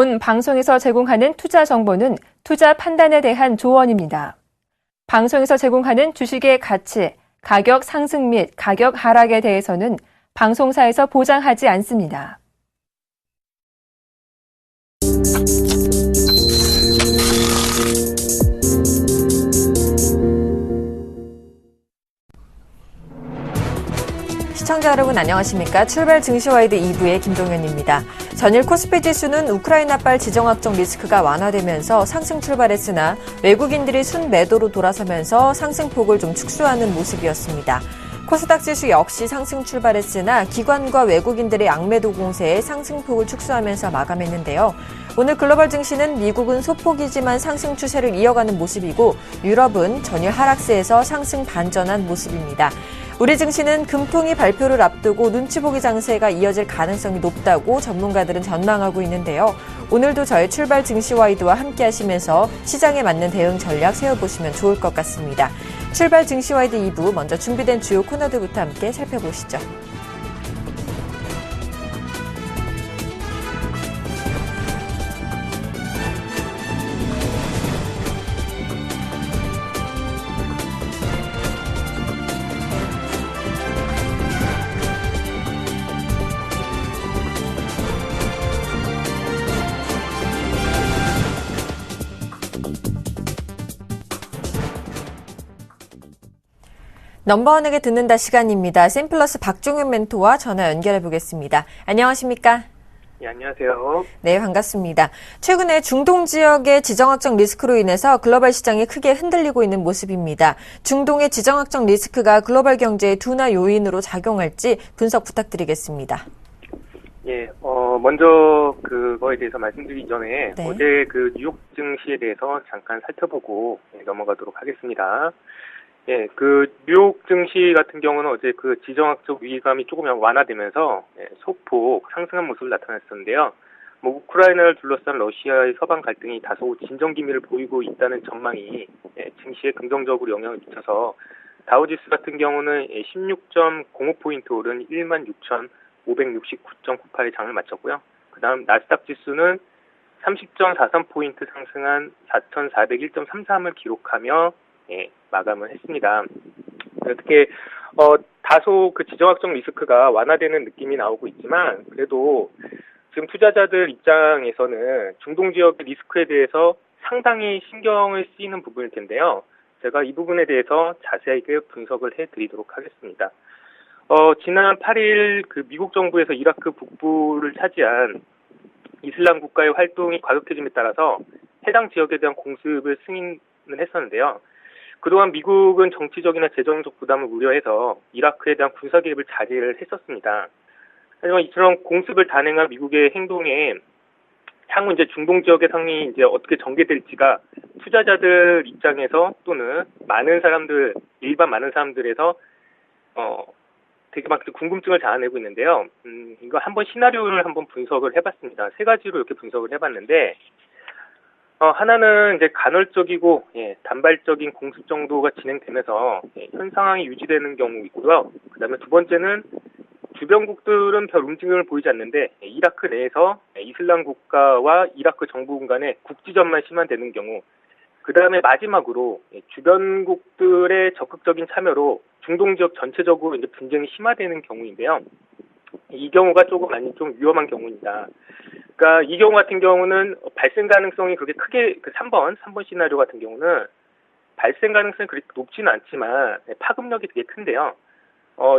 본 방송에서 제공하는 투자 정보는 투자 판단에 대한 조언입니다. 방송에서 제공하는 주식의 가치, 가격 상승 및 가격 하락에 대해서는 방송사에서 보장하지 않습니다. 시청자 여러분 안녕하십니까? 출발 증시와이드 2부의 김동현입니다. 전일 코스피 지수는 우크라이나발 지정학적 리스크가 완화되면서 상승 출발했으나 외국인들이 순매도로 돌아서면서 상승폭을 좀 축소하는 모습이었습니다. 코스닥 지수 역시 상승 출발했으나 기관과 외국인들의 양매도 공세에 상승폭을 축소하면서 마감했는데요. 오늘 글로벌 증시는 미국은 소폭이지만 상승 추세를 이어가는 모습이고 유럽은 전일 하락세에서 상승 반전한 모습입니다. 우리 증시는 금통위 발표를 앞두고 눈치보기 장세가 이어질 가능성이 높다고 전문가들은 전망하고 있는데요. 오늘도 저희 출발 증시와이드와 함께 하시면서 시장에 맞는 대응 전략 세워보시면 좋을 것 같습니다. 출발 증시와이드 2부 먼저 준비된 주요 코너들부터 함께 살펴보시죠. 넘버원에게 듣는다 시간입니다. 샘플러스 박종현 멘토와 전화 연결해 보겠습니다. 안녕하십니까? 네, 안녕하세요. 네, 반갑습니다. 최근에 중동 지역의 지정학적 리스크로 인해서 글로벌 시장이 크게 흔들리고 있는 모습입니다. 중동의 지정학적 리스크가 글로벌 경제의 둔화 요인으로 작용할지 분석 부탁드리겠습니다. 예, 먼저 그거에 대해서 말씀드리기 전에 네. 어제 그 뉴욕 증시에 대해서 잠깐 살펴보고 넘어가도록 하겠습니다. 예, 그 뉴욕 증시 같은 경우는 어제 그 지정학적 위기감이 조금 완화되면서 소폭 상승한 모습을 나타냈었는데요. 우크라이나를 둘러싼 러시아의 서방 갈등이 다소 진정 기미를 보이고 있다는 전망이 증시에 긍정적으로 영향을 미쳐서 다우지수 같은 경우는 16.05포인트 오른 16,569.98의 장을 마쳤고요. 그다음 나스닥 지수는 30.43포인트 상승한 4,401.33을 기록하며 마감을 했습니다. 어떻게 다소 그 지정학적 리스크가 완화되는 느낌이 나오고 있지만 그래도 지금 투자자들 입장에서는 중동 지역의 리스크에 대해서 상당히 신경을 쓰이는 부분일 텐데요. 제가 이 부분에 대해서 자세하게 분석을 해드리도록 하겠습니다. 지난 8일 그 미국 정부에서 이라크 북부를 차지한 이슬람 국가의 활동이 과격해짐에 따라서 해당 지역에 대한 공습을 승인을 했었는데요. 그동안 미국은 정치적이나 재정적 부담을 우려해서 이라크에 대한 군사 개입을 자제를 했었습니다. 하지만 이처럼 공습을 단행한 미국의 행동에 향후 이제 중동 지역의 상황이 이제 어떻게 전개될지가 투자자들 입장에서 또는 일반 많은 사람들에서 되게 막 궁금증을 자아내고 있는데요. 이거 시나리오를 한번 분석을 해봤습니다. 세 가지로 이렇게 분석을 해봤는데, 하나는 이제 간헐적이고 단발적인 공습 정도가 진행되면서 현 상황이 유지되는 경우이고요. 그다음에 두 번째는 주변국들은 별 움직임을 보이지 않는데 이라크 내에서 이슬람 국가와 이라크 정부 간의 국지전만 심화되는 경우, 그다음에 마지막으로 주변국들의 적극적인 참여로 중동 지역 전체적으로 이제 분쟁이 심화되는 경우인데요. 이 경우가 좀 위험한 경우입니다. 그러니까 이 경우 같은 경우는 발생 가능성이 그렇게 크게 3번 시나리오 같은 경우는 발생 가능성이 그렇게 높지는 않지만 파급력이 되게 큰데요.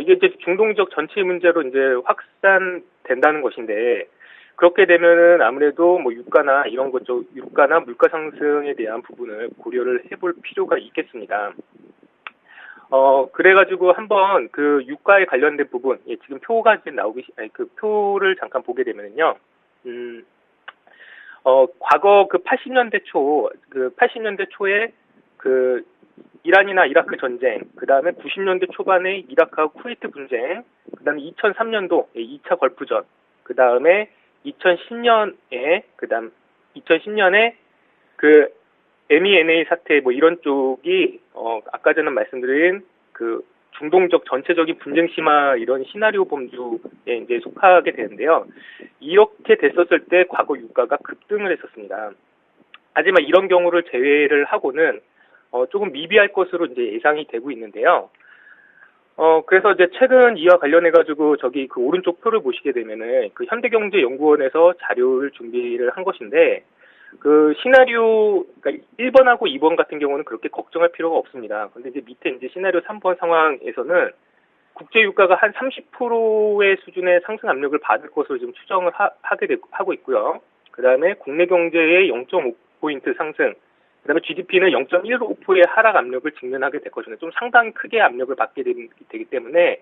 이게 이제 중동 지역 전체 문제로 이제 확산된다는 것인데 그렇게 되면은 아무래도 유가나 유가나 물가 상승에 대한 부분을 고려를 해볼 필요가 있겠습니다. 그래가지고 한번 그 유가에 관련된 부분, 지금 표가 이제 그 표를 잠깐 보게 되면은요, 과거 80년대 초에 그 이란이나 이라크 전쟁, 그 다음에 90년대 초반에 이라크와 쿠웨이트 분쟁, 그 다음에 2003년도 2차 걸프전, 그 다음에 2010년에 그 MENA 사태 이런 쪽이 아까 전에 말씀드린 그 중동적 전체적인 분쟁 심화 이런 시나리오 범주에 이제 속하게 되는데요. 이렇게 됐었을 때 과거 유가가 급등을 했었습니다. 하지만 이런 경우를 제외를 하고는 조금 미비할 것으로 이제 예상이 되고 있는데요. 그래서 이제 최근 이와 관련해가지고 저기 그 오른쪽 표를 보시게 되면은 그 현대경제연구원에서 자료를 준비를 한 것인데 그 시나리오, 그러니까 1번하고 2번 같은 경우는 그렇게 걱정할 필요가 없습니다. 근데 이제 밑에 이제 시나리오 3번 상황에서는 국제 유가가 한 30%의 수준의 상승 압력을 받을 것으로 지금 추정을 하고 있고요. 그 다음에 국내 경제의 0.5포인트 상승, 그 다음에 GDP는 0.15%의 하락 압력을 직면하게 될 것인데 좀 상당히 크게 압력을 받게 되기 때문에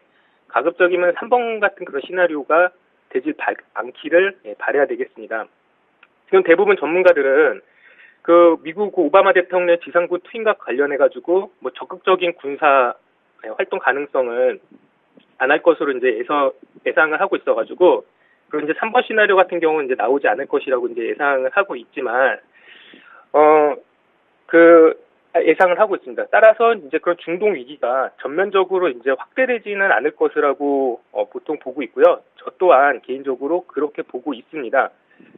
가급적이면 3번 같은 그런 시나리오가 되지 않기를 바라야 되겠습니다. 지금 대부분 전문가들은 그 미국 오바마 대통령의 지상군 투입과 관련해가지고 뭐 적극적인 군사 활동 가능성은 안 할 것으로 이제 예상을 하고 있어가지고 그리고 이제 3번 시나리오 같은 경우는 이제 나오지 않을 것이라고 이제 예상을 하고 있지만 예상을 하고 있습니다. 따라서 이제 그런 중동 위기가 전면적으로 이제 확대되지는 않을 것이라고 보통 보고 있고요. 저 또한 개인적으로 그렇게 보고 있습니다.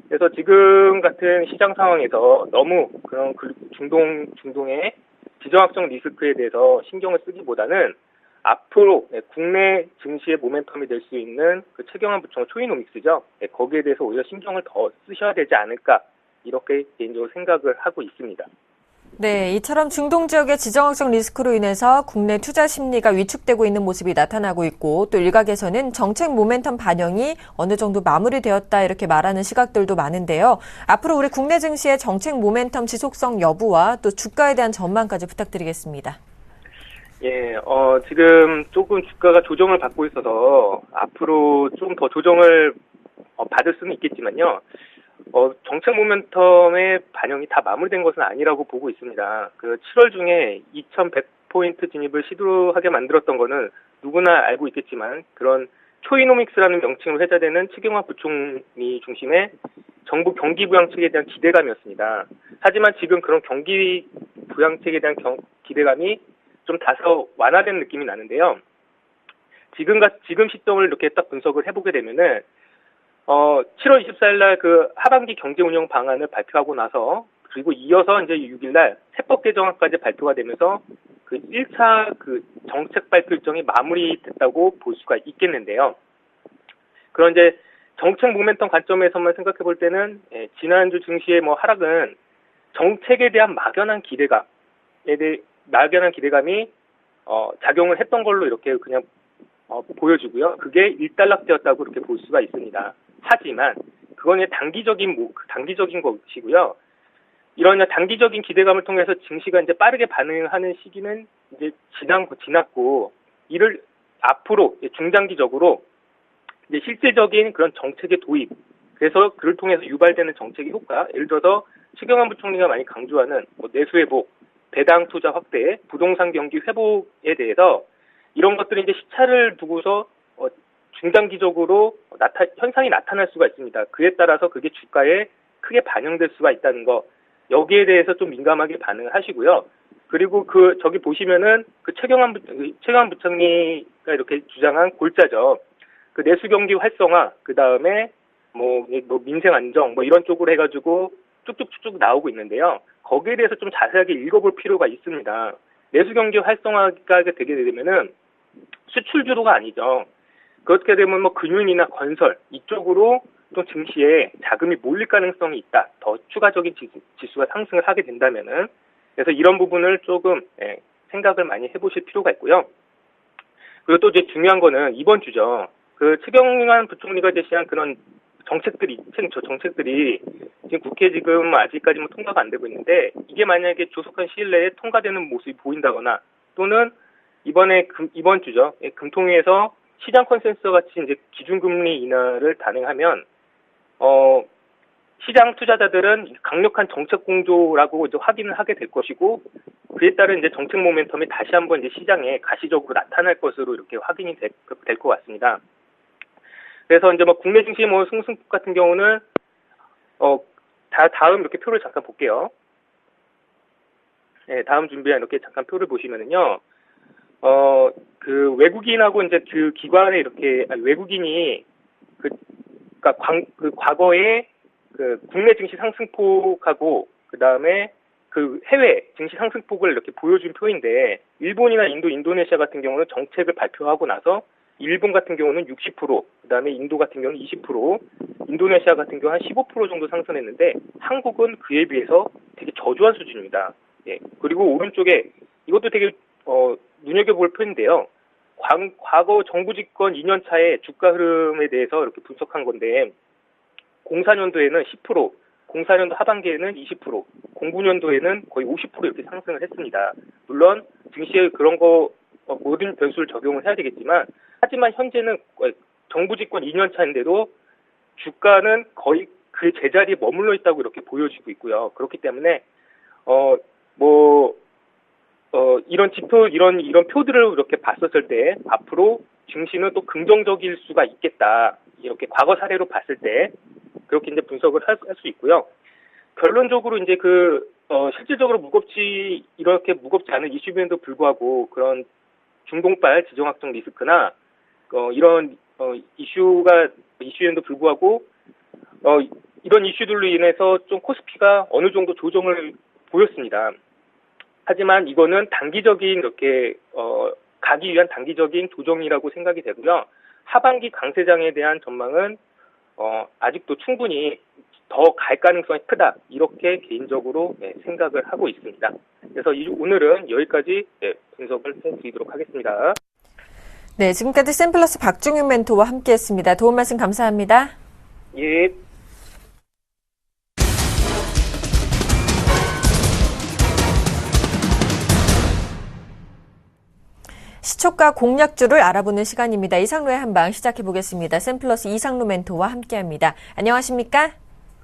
그래서 지금 같은 시장 상황에서 너무 그런 중동의 지정학적 리스크에 대해서 신경을 쓰기보다는 앞으로 국내 증시의 모멘텀이 될 수 있는 그 최경환 부총리 초이노믹스죠. 거기에 대해서 오히려 신경을 더 쓰셔야 되지 않을까 이렇게 개인적으로 생각을 하고 있습니다. 네, 이처럼 중동 지역의 지정학적 리스크로 인해서 국내 투자 심리가 위축되고 있는 모습이 나타나고 있고 또 일각에서는 정책 모멘텀 반영이 어느 정도 마무리되었다 이렇게 말하는 시각들도 많은데요. 앞으로 우리 국내 증시의 정책 모멘텀 지속성 여부와 또 주가에 대한 전망까지 부탁드리겠습니다. 예, 지금 조금 주가가 조정을 받고 있어서 앞으로 좀 더 조정을 받을 수는 있겠지만요. 정책 모멘텀의 반영이 다 마무리된 것은 아니라고 보고 있습니다. 그 7월 중에 2100포인트 진입을 시도하게 만들었던 거는 누구나 알고 있겠지만 그런 초이노믹스라는 명칭으로 회자되는 최경환 부총리 중심의 정부 경기 부양책에 대한 기대감이었습니다. 하지만 지금 그런 경기 부양책에 대한 기대감이 좀 다소 완화된 느낌이 나는데요. 지금 시점을 이렇게 딱 분석을 해보게 되면은 7월 24일 날 그 하반기 경제 운영 방안을 발표하고 나서 그리고 이어서 이제 6일 날 세법 개정안까지 발표가 되면서 그 1차 그 정책 발표 일정이 마무리됐다고 볼 수가 있겠는데요. 그런 이제 정책 모멘텀 관점에서만 생각해 볼 때는 지난주 증시의 뭐 하락은 정책에 대한 막연한 기대감이 작용을 했던 걸로 이렇게 그냥 보여주고요. 그게 일단락되었다고 이렇게 볼 수가 있습니다. 하지만 그건 단기적인 것이고요. 이런 단기적인 기대감을 통해서 증시가 이제 빠르게 반응하는 시기는 이제 지났고 이를 앞으로 중장기적으로 이제 실질적인 그런 정책의 도입, 그래서 그를 통해서 유발되는 정책의 효과, 예를 들어서 최경환 부총리가 많이 강조하는 내수 회복, 배당 투자 확대, 부동산 경기 회복에 대해서 이런 것들이 이제 시차를 두고서 중장기적으로 현상이 나타날 수가 있습니다. 그에 따라서 그게 주가에 크게 반영될 수가 있다는 거, 여기에 대해서 좀 민감하게 반응을 하시고요. 그리고 저기 보시면은 그 최경환 부총리가 이렇게 주장한 골자죠. 그 내수 경기 활성화, 그 다음에 뭐 민생 안정 이런 쪽으로 해가지고 쭉쭉 나오고 있는데요. 거기에 대해서 좀 자세하게 읽어볼 필요가 있습니다. 내수 경기 활성화가 되게 되면은 수출 주도가 아니죠. 그렇게 되면 금융이나 건설 이쪽으로 또 증시에 자금이 몰릴 가능성이 있다. 더 추가적인 지수가 상승을 하게 된다면은. 그래서 이런 부분을 조금 생각을 많이 해보실 필요가 있고요. 그리고 또 이제 중요한 거는 이번 주죠. 그 최경환 부총리가 제시한 그런 정책들이 지금 국회에 지금 아직까지 통과가 안 되고 있는데 이게 만약에 조속한 시일 내에 통과되는 모습이 보인다거나 또는 이번 주죠. 금통위에서 시장 컨센서스 같이 이제 기준금리 인하를 단행하면 시장 투자자들은 강력한 정책 공조라고 이제 확인을 하게 될 것이고 그에 따른 이제 정책 모멘텀이 다시 한번 이제 시장에 가시적으로 나타날 것으로 이렇게 확인이 될 것 같습니다. 그래서 이제 국내 증시 승승국 같은 경우는 다음 이렇게 표를 잠깐 볼게요. 네, 다음 준비한 이렇게 잠깐 표를 보시면은요. 그 외국인하고 이제 그 기관에 이렇게, 외국인이 그러니까 그 과거에 그 국내 증시 상승폭하고 그 다음에 그 해외 증시 상승폭을 이렇게 보여준 표인데, 일본이나 인도네시아 같은 경우는 정책을 발표하고 나서 일본 같은 경우는 60%, 그 다음에 인도 같은 경우는 20%, 인도네시아 같은 경우 한 15% 정도 상승했는데, 한국은 그에 비해서 되게 저조한 수준입니다. 예. 그리고 오른쪽에 이것도 되게 눈여겨볼 표인데요. 과거 정부 집권 2년 차의 주가 흐름에 대해서 이렇게 분석한 건데, 04년도에는 10%, 04년도 하반기에는 20%, 09년도에는 거의 50% 이렇게 상승을 했습니다. 물론 증시에 그런 거 모든 변수를 적용을 해야 되겠지만, 하지만 현재는 정부 집권 2년 차인데도 주가는 거의 그 제자리에 머물러 있다고 이렇게 보여지고 있고요. 그렇기 때문에 이런 지표, 이런 표들을 이렇게 봤었을 때 앞으로 증시는 또 긍정적일 수가 있겠다. 이렇게 과거 사례로 봤을 때 그렇게 이제 분석을 할 수 있고요. 결론적으로 이제 실질적으로 이렇게 무겁지 않은 이슈임에도 불구하고 그런 중동발 지정학적 리스크나 이런 이슈에도 불구하고 이런 이슈들로 인해서 좀 코스피가 어느 정도 조정을 보였습니다. 하지만 이거는 단기적인 이렇게 가기 위한 단기적인 조정이라고 생각이 되고요. 하반기 강세장에 대한 전망은 아직도 충분히 더 갈 가능성이 크다, 이렇게 개인적으로 생각을 하고 있습니다. 그래서 오늘은 여기까지 분석을 해드리도록 하겠습니다. 네, 지금까지 샘플러스 박종윤 멘토와 함께했습니다. 도움 말씀 감사합니다. 예. 시초가 공략주를 알아보는 시간입니다. 이상로의 한방 시작해보겠습니다. 샘플러스 이상로 멘토와 함께합니다. 안녕하십니까?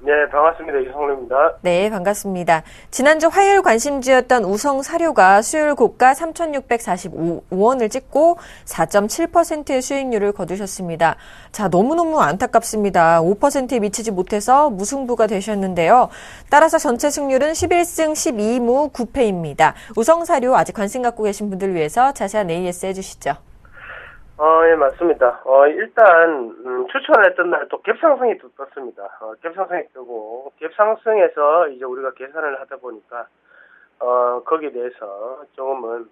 네, 반갑습니다. 이상로입니다. 네, 반갑습니다. 지난주 화요일 관심주였던 우성사료가 수요일 고가 3,645원을 찍고 4.7%의 수익률을 거두셨습니다. 자, 너무너무 안타깝습니다. 5%에 미치지 못해서 무승부가 되셨는데요. 따라서 전체 승률은 11승 12무 9패입니다. 우성사료 아직 관심 갖고 계신 분들 위해서 자세한 AS 해주시죠. 예, 맞습니다. 일단, 추천했던 날 또 갭상승이 떴습니다. 갭상승이 뜨고, 갭상승에서 이제 우리가 계산을 하다 보니까, 거기에 대해서 조금은,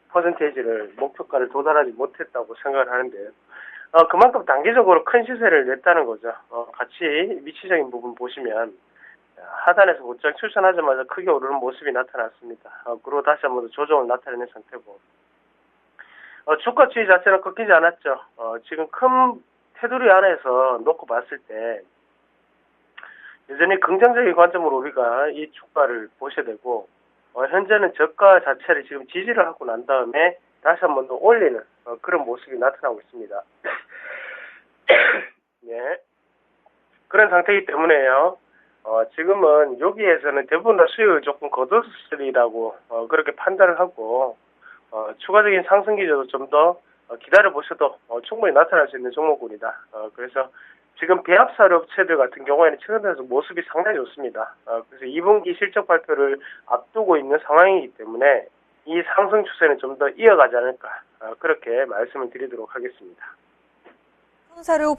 퍼센테이지를, 목표가를 도달하지 못했다고 생각을 하는데요. 그만큼 단기적으로 큰 시세를 냈다는 거죠. 같이 위치적인 부분 보시면, 하단에서 곧장 추천하자마자 크게 오르는 모습이 나타났습니다. 그리고 다시 한번 더 조정을 나타내는 상태고, 주가 추이 자체는 꺾이지 않았죠. 지금 큰 테두리 안에서 놓고 봤을 때, 여전히 긍정적인 관점으로 우리가 이 주가를 보셔야 되고, 현재는 저가 자체를 지금 지지를 하고 난 다음에 다시 한번 더 올리는 그런 모습이 나타나고 있습니다. 예. 그런 상태이기 때문에요. 지금은 여기에서는 대부분 다 수익을 조금 거뒀으리라고 그렇게 판단을 하고, 추가적인 상승 기조도 좀 더 기다려보셔도 충분히 나타날 수 있는 종목군이다. 그래서 지금 배합사료 업체들 같은 경우에는 최근 들어서 모습이 상당히 좋습니다. 그래서 2분기 실적 발표를 앞두고 있는 상황이기 때문에 이 상승 추세는 좀 더 이어가지 않을까, 그렇게 말씀을 드리도록 하겠습니다. 우성사료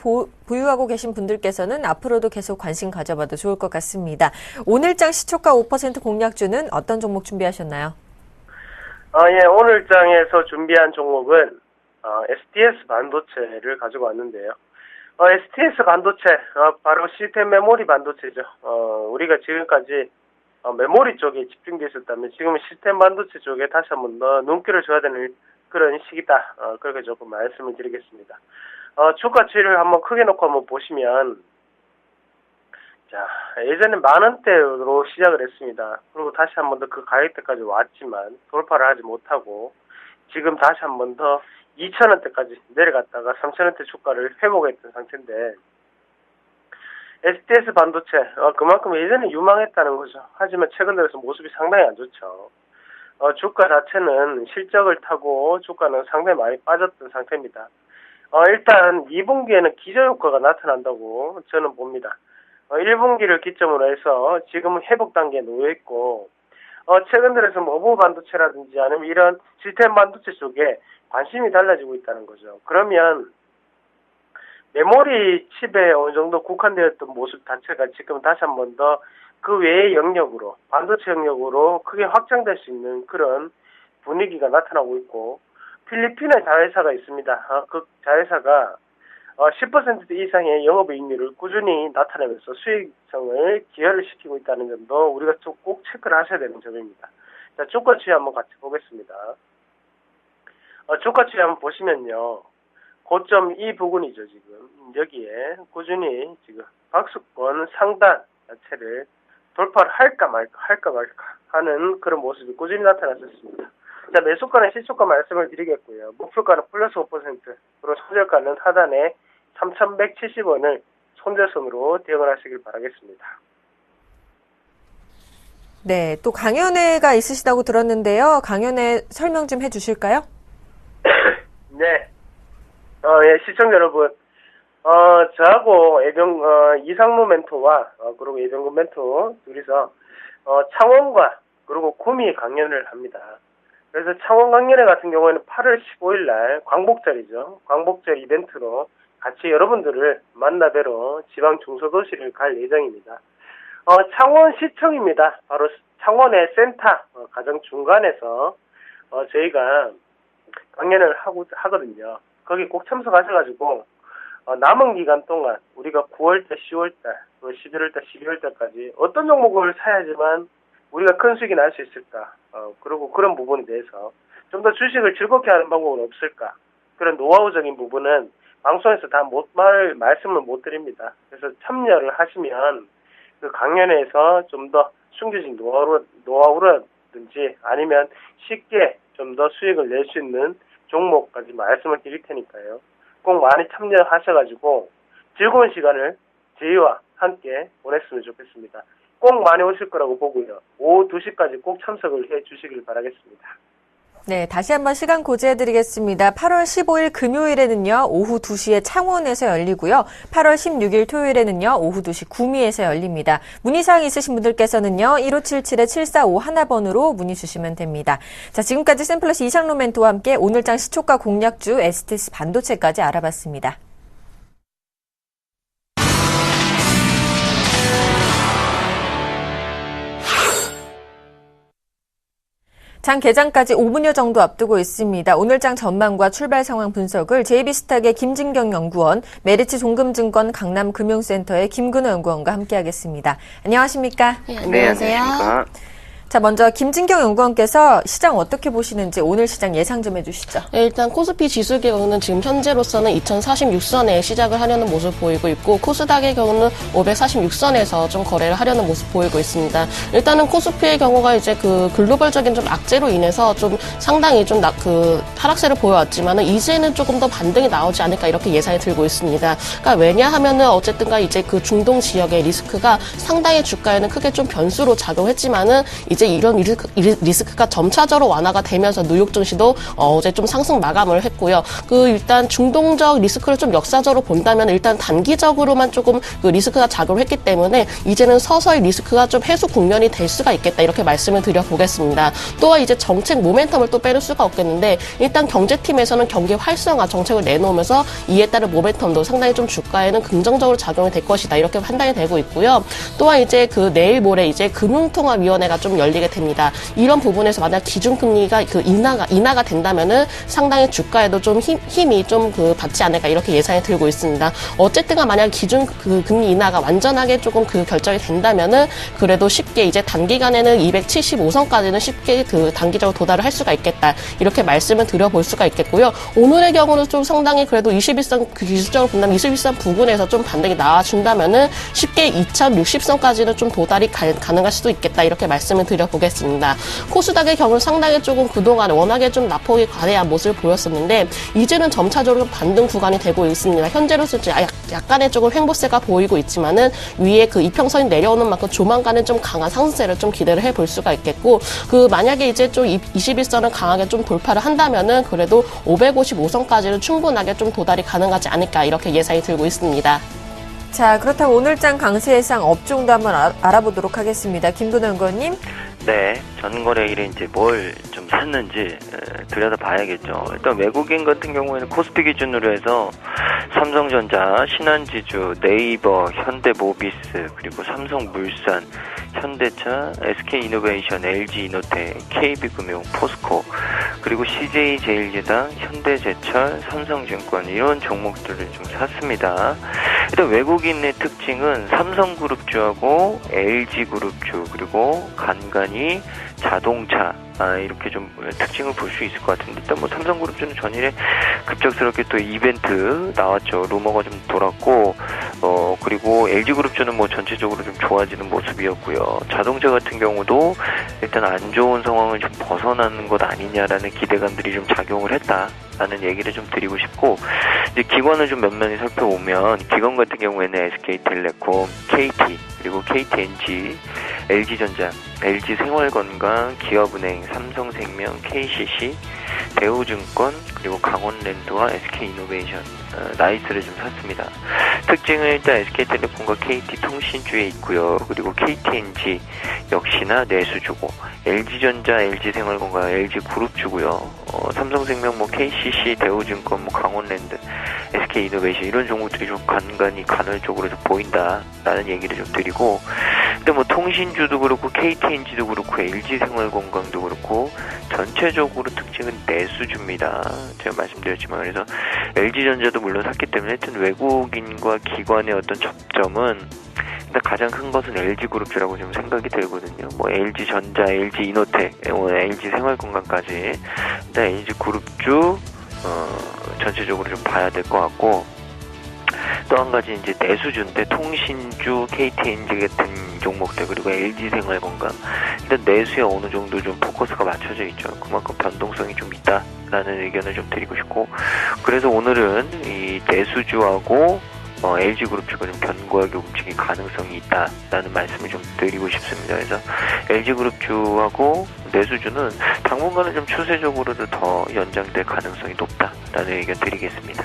보유하고 계신 분들께서는 앞으로도 계속 관심 가져봐도 좋을 것 같습니다. 오늘장 시초가 5% 공략주는 어떤 종목 준비하셨나요? 예, 오늘 장에서 준비한 종목은 STS 반도체를 가지고 왔는데요. STS 반도체, 바로 시스템 메모리 반도체죠. 우리가 지금까지 메모리 쪽에 집중되어 있었다면 지금은 시스템 반도체 쪽에 다시 한번 더 눈길을 줘야 되는 그런 시기다. 그렇게 조금 말씀을 드리겠습니다. 주가 추이를 한번 크게 놓고 한번 보시면, 자, 예전에 10,000원대로 시작을 했습니다. 그리고 다시 한 번 더 그 가격대까지 왔지만 돌파를 하지 못하고, 지금 다시 한 번 더 2,000원대까지 내려갔다가 3,000원대 주가를 회복했던 상태인데, STS 반도체, 그만큼 예전에 유망했다는 거죠. 하지만 최근 들어서 모습이 상당히 안 좋죠. 주가 자체는 실적을 타고 주가는 상당히 많이 빠졌던 상태입니다. 일단 2분기에는 기저효과가 나타난다고 저는 봅니다. 1분기를 기점으로 해서 지금은 회복 단계에 놓여 있고, 최근 들어서 모브 반도체라든지 아니면 이런 시스템 반도체 쪽에 관심이 달라지고 있다는 거죠. 그러면 메모리 칩에 어느 정도 국한되었던 모습 자체가 지금 다시 한 번 더 그 외의 영역으로, 반도체 영역으로 크게 확장될 수 있는 그런 분위기가 나타나고 있고, 필리핀의 자회사가 있습니다. 그 자회사가 10% 이상의 영업이익률을 꾸준히 나타내면서 수익성을 기여를 시키고 있다는 점도 우리가 좀 꼭 체크를 하셔야 되는 점입니다. 자, 주가 추이 한번 같이 보겠습니다. 주가 추이 한번 보시면요. 고점 이 부분이죠, 지금. 여기에 꾸준히 지금 박스권 상단 자체를 돌파를 할까 말까 하는 그런 모습이 꾸준히 나타났었습니다. 자, 매수가는 시초가 말씀을 드리겠고요. 목표가는 플러스 5%, 그리고 손절가는 하단에 3,170원을 손절선으로 대응을 하시길 바라겠습니다. 네, 또 강연회가 있으시다고 들었는데요. 강연회 설명 좀 해주실까요? 네. 예, 시청자 여러분. 저하고 이상무 멘토와, 그리고 예병근 멘토 둘이서, 창원과, 그리고 구미 강연을 합니다. 그래서 창원 강연회 같은 경우에는 8월 15일 날 광복절이죠. 광복절 이벤트로 같이 여러분들을 만나뵈러 지방 중소도시를 갈 예정입니다. 창원시청입니다. 바로 창원의 센터, 가장 중간에서, 저희가 강연을 하거든요. 거기 꼭 참석하셔가지고, 남은 기간 동안 우리가 9월달, 10월달, 11월달, 12월달까지 어떤 종목을 사야지만 우리가 큰 수익이 날 수 있을까? 그리고 그런 부분에 대해서 좀 더 주식을 즐겁게 하는 방법은 없을까? 그런 노하우적인 부분은 방송에서 다 말씀을 못 드립니다. 그래서 참여를 하시면 그 강연에서 좀 더 숨겨진 노하우라든지 아니면 쉽게 좀 더 수익을 낼 수 있는 종목까지 말씀을 드릴 테니까요. 꼭 많이 참여하셔가지고 즐거운 시간을 저희와 함께 보냈으면 좋겠습니다. 꼭 많이 오실 거라고 보고요. 오후 2시까지 꼭 참석을 해 주시길 바라겠습니다. 네, 다시 한번 시간 고지해드리겠습니다. 8월 15일 금요일에는요, 오후 2시에 창원에서 열리고요. 8월 16일 토요일에는요, 오후 2시 구미에서 열립니다. 문의사항 있으신 분들께서는요, 1577-7451번으로 문의 주시면 됩니다. 자, 지금까지 샘플러시 이상로 멘토와 함께 오늘장 시초가 공략주 STS 반도체까지 알아봤습니다. 장 개장까지 5분여 정도 앞두고 있습니다. 오늘 장 전망과 출발 상황 분석을 JB스탁의 김진경 연구원, 메리츠 종금증권 강남금융센터의 김근호 연구원과 함께하겠습니다. 안녕하십니까? 네, 안녕하세요. 자, 먼저 김진경 연구원께서 시장 어떻게 보시는지 오늘 시장 예상 좀 해주시죠. 네, 일단 코스피 지수의 경우는 지금 현재로서는 2046선에 시작을 하려는 모습 보이고 있고 코스닥의 경우는 546선에서 좀 거래를 하려는 모습 보이고 있습니다. 일단은 코스피의 경우가 이제 그 글로벌적인 좀 악재로 인해서 좀 상당히 좀 하락세를 보여왔지만은 이제는 조금 더 반등이 나오지 않을까 이렇게 예상이 들고 있습니다. 그러니까 왜냐하면은 어쨌든가 이제 그 중동 지역의 리스크가 상당히 주가에는 크게 좀 변수로 작용했지만은 이제 이런 리스크가 점차적으로 완화가 되면서 뉴욕 증시도 어제 좀 상승 마감을 했고요. 일단 중동적 리스크를 좀 역사적으로 본다면 일단 단기적으로만 조금 그 리스크가 작용했기 때문에 이제는 서서히 리스크가 좀 해소 국면이 될 수가 있겠다 이렇게 말씀을 드려보겠습니다. 또한 이제 정책 모멘텀을 또 빼놓을 수가 없겠는데 일단 경제팀에서는 경기 활성화 정책을 내놓으면서 이에 따른 모멘텀도 상당히 좀 주가에는 긍정적으로 작용이 될 것이다 이렇게 판단이 되고 있고요. 또한 이제 내일 모레 이제 금융통화위원회가 좀 열리게 됩니다. 이런 부분에서 만약 기준금리가 인하가 된다면은 상당히 주가에도 좀 힘이 좀 받지 않을까 이렇게 예상이 들고 있습니다. 어쨌든가 만약 금리 인하가 완전하게 조금 결정이 된다면은 그래도 쉽게 이제 단기간에는 275선까지는 쉽게 단기적으로 도달을 할 수가 있겠다 이렇게 말씀을 드려볼 수가 있겠고요. 오늘의 경우는 좀 상당히 그래도 21선 기술적으로 본다면 21선 부근에서 좀 반등이 나와준다면은 쉽게 2060선까지는 좀 도달이 가능할 수도 있겠다 이렇게 말씀을 드려보겠습니다. 코스닥의 경우 상당히 조금 그동안 워낙에 좀 낙폭이 과대한 모습을 보였었는데 이제는 점차적으로 반등 구간이 되고 있습니다. 현재로서 약간의 조금 횡보세가 보이고 있지만은 위에 이평선이 내려오는 만큼 조만간은 좀 강한 상승세를 좀 기대를 해볼 수가 있겠고 만약에 이제 좀 21선을 강하게 좀 돌파를 한다면은 그래도 555선까지는 충분하게 좀 도달이 가능하지 않을까 이렇게 예상이 들고 있습니다. 자, 그렇다면 오늘장 강세 예상 업종도 한번 알아보도록 하겠습니다. 김근호 연구원님. 네, 전거래일에 이제 뭘 좀 샀는지 들여다봐야겠죠. 일단 외국인 같은 경우에는 코스피 기준으로 해서 삼성전자, 신한지주, 네이버, 현대모비스, 그리고 삼성물산, 현대차, SK이노베이션, LG이노텍, KB금융, 포스코, 그리고 CJ제일제당, 현대제철, 삼성증권 이런 종목들을 좀 샀습니다. 일단 외국인의 특징은 삼성그룹주하고 LG그룹주 그리고 간간히 자동차 이렇게 좀 특징을 볼 수 있을 것 같은데, 일단 뭐 삼성그룹주는 전일에 급작스럽게 또 이벤트 나왔죠. 루머가 좀 돌았고, 그리고 LG그룹주는 뭐 전체적으로 좀 좋아지는 모습이었고요. 자동차 같은 경우도 일단 안 좋은 상황을 좀 벗어나는 것 아니냐라는 기대감들이 좀 작용을 했다라는 얘기를 좀 드리고 싶고, 이제 기관을 좀 면면히 살펴보면 기관 같은 경우에는 SK텔레콤, KT, 그리고 KTNG, LG전자, LG생활건강, 기업은행, 삼성생명, KCC, 대우증권, 그리고 강원랜드와 SK이노베이션, 나이스를 좀 샀습니다. 특징은 일단 SK텔레콤과 KT통신주에 있고요. 그리고 KTNG 역시나 내수주고, LG전자, LG생활건강, LG그룹주고요. 삼성생명, 뭐 KCC, 대우증권, 뭐 강원랜드, SK이노베이션 이런 종목들이 좀 간헐적으로 좀 보인다라는 얘기를 좀 드리고, 근데 뭐 통신주도 그렇고 KTNG도 그렇고 LG생활건강도 그렇고 전체적으로 특징은 내수주입니다. 제가 말씀드렸지만, 그래서 LG전자도 물론 샀기 때문에 하여튼 외국인과 기관의 어떤 접점은 일단 가장 큰 것은 LG그룹주라고 좀 생각이 들거든요. 뭐 LG전자, LG이노텍, LG생활건강까지 일단 LG그룹주 전체적으로 좀 봐야 될 것 같고, 또 한 가지 이제 내수주인데 통신주, KTNG 같은 종목들, 그리고 LG생활건강 일단 내수에 어느 정도 좀 포커스가 맞춰져 있죠. 그만큼 변동성이 좀 있다라는 의견을 좀 드리고 싶고, 그래서 오늘은 이 내수주하고 LG그룹주가 좀 견고하게 움직일 가능성이 있다라는 말씀을 좀 드리고 싶습니다. 그래서 LG그룹주하고 내수주는 당분간은 좀 추세적으로도 더 연장될 가능성이 높다라는 의견 드리겠습니다.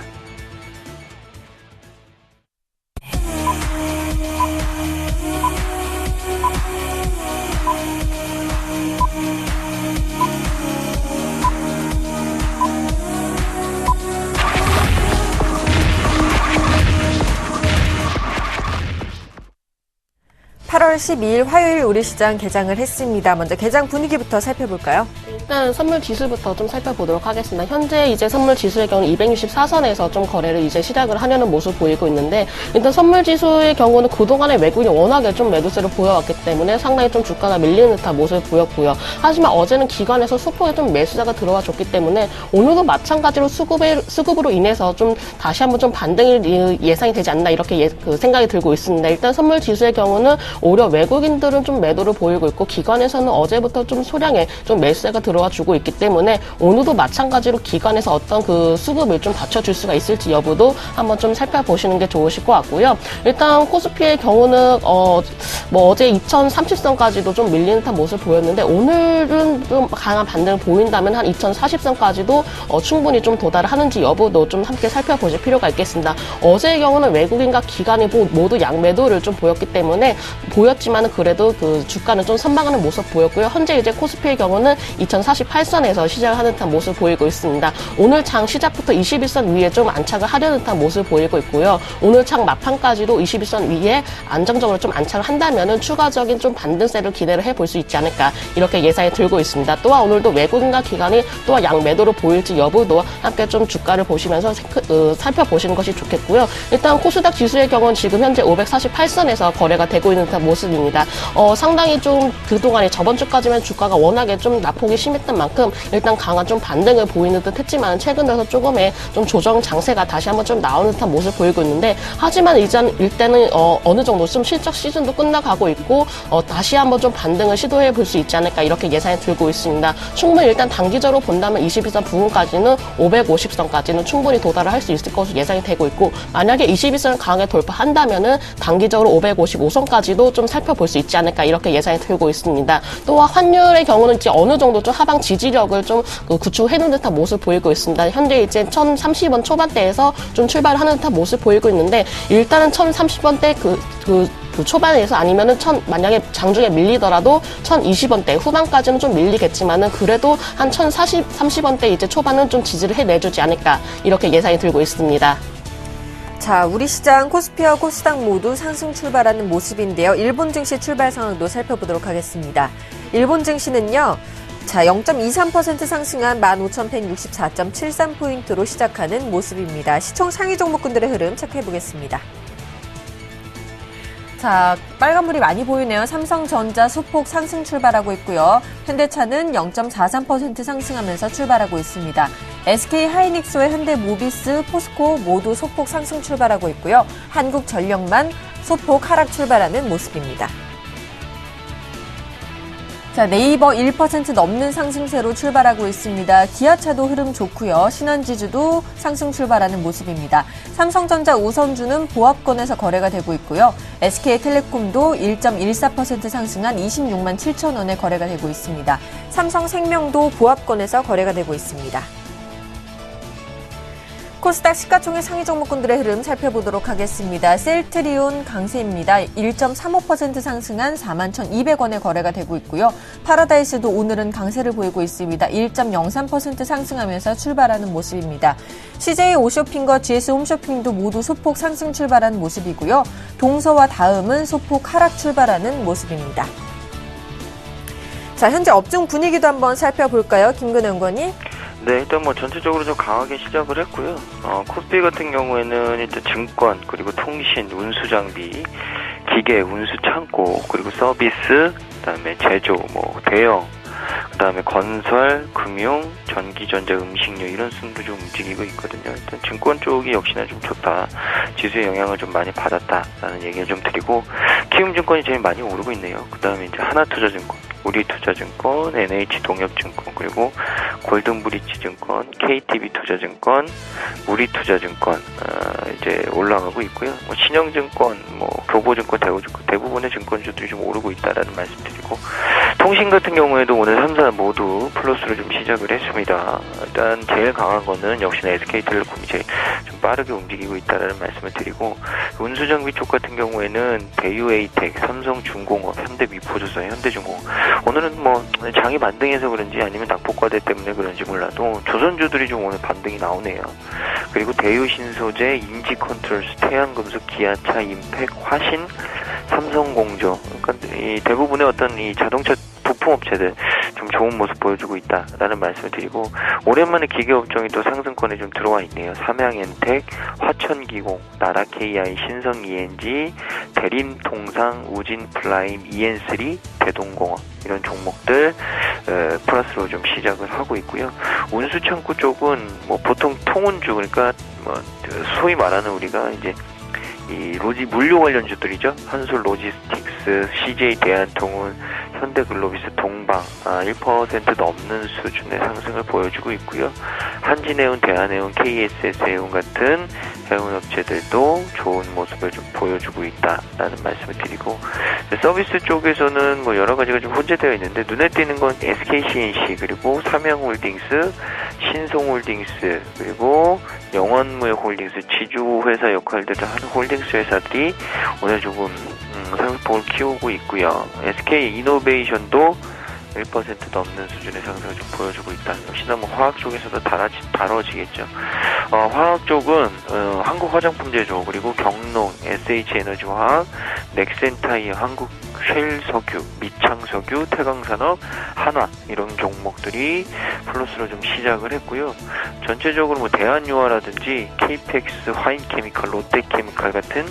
(8월 12일) 화요일 우리 시장 개장을 했습니다. 먼저 개장 분위기부터 살펴볼까요? 일단 선물 지수부터 좀 살펴보도록 하겠습니다. 현재 이제 선물 지수의 경우는 264선에서 좀 거래를 이제 시작을 하려는 모습 보이고 있는데, 일단 선물 지수의 경우는 그동안에 외국인이 워낙에 좀 매도세를 보여왔기 때문에 상당히 좀 주가가 밀리는 듯한 모습을 보였고요. 하지만 어제는 기관에서 수폭에 좀 매수자가 들어와 줬기 때문에 오늘도 마찬가지로 수급으로 인해서 좀 다시 한번 좀 반등이 예상이 되지 않나 이렇게 생각이 들고 있습니다. 일단 선물 지수의 경우는 오히려 외국인들은 좀 매도를 보이고 있고, 기관에서는 어제부터 좀 소량의 좀 매수세가 들어와 주고 있기 때문에 오늘도 마찬가지로 기관에서 어떤 그 수급을 좀 받쳐줄 수가 있을지 여부도 한번 좀 살펴보시는 게 좋으실 것 같고요. 일단 코스피의 경우는 뭐 어제 2030선까지도 좀 밀리는 듯한 모습을 보였는데, 오늘은 좀 강한 반등을 보인다면 한 2040선까지도 충분히 좀 도달을 하는지 여부도 좀 함께 살펴보실 필요가 있겠습니다. 어제의 경우는 외국인과 기관이 모두 양매도를 좀 보였지만은 그래도 그 주가는 좀 선방하는 모습 보였고요. 현재 이제 코스피의 경우는 2048선에서 시작을 하는 듯한 모습 보이고 있습니다. 오늘 장 시작부터 21선 위에 좀 안착을 하려는 듯한 모습 보이고 있고요. 오늘 장 막판까지도 21선 위에 안정적으로 좀 안착을 한다면은 추가적인 좀 반등세를 기대를 해볼 수 있지 않을까 이렇게 예상이 들고 있습니다. 또한 오늘도 외국인과 기관이 또한 양매도로 보일지 여부도 함께 좀 주가를 보시면서 살펴보시는 것이 좋겠고요. 일단 코스닥 지수의 경우는 지금 현재 548선에서 거래가 되고 있는 듯한 모습입니다. 상당히 좀 그동안에 저번 주까지만 주가가 워낙에 좀 낙폭이 심했던 만큼 일단 강한 좀 반등을 보이는 듯 했지만, 최근 들어서 조금의 좀 조정 장세가 다시 한번 좀 나오는 듯한 모습을 보이고 있는데, 하지만 일단은 어느 정도 좀 실적 시즌도 끝나가고 있고 다시 한번 좀 반등을 시도해 볼 수 있지 않을까 이렇게 예상이 들고 있습니다. 충분히 일단 단기적으로 본다면 21선 부근까지는 550선까지는 충분히 도달을 할 수 있을 것으로 예상이 되고 있고, 만약에 21선을 강하게 돌파한다면은 단기적으로 555선까지도 좀 살펴볼 수 있지 않을까 이렇게 예상이 들고 있습니다. 또한 환율의 경우는 이제 어느 정도 좀 하방 지지력을 좀 구축해놓은 듯한 모습 보이고 있습니다. 현재 이제 1030원 초반대에서 좀 출발하는 듯한 모습 보이고 있는데, 일단은 1030원대 그 초반에서 아니면은 만약에 장중에 밀리더라도 1,020원대 후반까지는 좀 밀리겠지만은 그래도 한 1,030원대 이제 초반은 좀 지지를 해내주지 않을까 이렇게 예상이 들고 있습니다. 자, 우리 시장 코스피와 코스닥 모두 상승 출발하는 모습인데요. 일본 증시 출발 상황도 살펴보도록 하겠습니다. 일본 증시는요. 자, 0.23% 상승한 15,164.73포인트로 시작하는 모습입니다. 시총 상위 종목군들의 흐름 체크해보겠습니다. 자, 빨간불이 많이 보이네요. 삼성전자 소폭 상승 출발하고 있고요. 현대차는 0.43% 상승하면서 출발하고 있습니다. SK하이닉스와 현대모비스, 포스코 모두 소폭 상승 출발하고 있고요. 한국전력만 소폭 하락 출발하는 모습입니다. 자, 네이버 1% 넘는 상승세로 출발하고 있습니다. 기아차도 흐름 좋고요. 신한지주도 상승 출발하는 모습입니다. 삼성전자 우선주는 보합권에서 거래가 되고 있고요. SK텔레콤도 1.14% 상승한 26만 7천 원에 거래가 되고 있습니다. 삼성생명도 보합권에서 거래가 되고 있습니다. 코스닥 시가총액 상위 종목군들의 흐름 살펴보도록 하겠습니다. 셀트리온 강세입니다. 1.35% 상승한 41,200원에 거래가 되고 있고요. 파라다이스도 오늘은 강세를 보이고 있습니다. 1.03% 상승하면서 출발하는 모습입니다. CJ 오쇼핑과 GS 홈쇼핑도 모두 소폭 상승 출발한 모습이고요. 동서와 다음은 소폭 하락 출발하는 모습입니다. 자, 현재 업종 분위기도 한번 살펴볼까요? 김근혜 연구원님. 네, 일단 뭐 전체적으로 좀 강하게 시작을 했고요. 코스피 같은 경우에는 일단 증권, 그리고 통신, 운수장비, 기계, 운수창고, 그리고 서비스, 그다음에 제조, 뭐 대형, 그다음에 건설, 금융, 전기전자, 음식료 이런 순도 좀 움직이고 있거든요. 일단 증권 쪽이 역시나 좀 좋다. 지수의 영향을 좀 많이 받았다라는 얘기를 좀 드리고, 키움증권이 제일 많이 오르고 있네요. 그다음에 이제 하나투자증권, 우리투자증권, NH동협증권, 그리고 골든브리지증권, KTB투자증권, 우리투자증권 이제 올라가고 있고요. 뭐 신영증권, 뭐 교보증권, 대우증권 대부분의 증권주들이 좀 오르고 있다라는 말씀드리고, 통신 같은 경우에도 오늘 3사 모두 플러스로 좀 시작을 했습니다. 일단 제일 강한 거는 역시나 SK텔레콤이 제일 좀 빠르게 움직이고 있다라는 말씀을 드리고, 운수장비 쪽 같은 경우에는 대유에이텍, 삼성중공업, 현대미포조선, 현대중공업 오늘은 뭐 장이 반등해서 그런지 아니면 낙폭과대 때문에 그런지 몰라도 조선주들이 좀 오늘 반등이 나오네요. 그리고 대유신소재, 인지컨트롤스, 태양금속, 기아차, 임팩, 화신, 삼성공조, 그러니까 이 대부분의 어떤 이 자동차 부품업체들 좀 좋은 모습 보여주고 있다라는 말씀을 드리고, 오랜만에 기계업종이 또 상승권에 좀 들어와 있네요. 삼양엔텍, 화천기공, 나라KI, 신성ENG, 대림통상, 우진플라임, EN3, 대동공업 이런 종목들 플러스로 좀 시작을 하고 있고요. 운수창고 쪽은 뭐 보통 통운주, 그러니까 뭐 소위 말하는 우리가 이제 이 물류 관련주들이죠. 한솔로지스틱스, CJ 대한통운, 현대글로비스, 동방 1% 넘는 수준의 상승을 보여주고 있고요. 한진해운, 대한해운, KSS해운 같은 해운업체들도 좋은 모습을 좀 보여주고 있다라는 말씀을 드리고, 서비스 쪽에서는 뭐 여러 가지가 좀 혼재되어 있는데 눈에 띄는 건 SKCNC, 그리고 삼양홀딩스, 신송홀딩스, 그리고 영원무역홀딩스, 지주회사 역할들을 하는 홀딩스 회사들이 오늘 조금 상승폭을 키우고 있고요. SK이노베이션도 1% 넘는 수준의 상승을 좀 보여주고 있다. 역시나 뭐 화학 쪽에서도 다뤄지겠죠. 화학 쪽은 한국화장품제조, 그리고 경농, SH에너지화학, 넥센타이어, 한국쉘석유, 미창석유, 태광산업, 한화 이런 종목들이 플러스로 좀 시작을 했고요. 전체적으로 뭐 대한유화라든지 KPX, 화인케미칼, 롯데케미칼 같은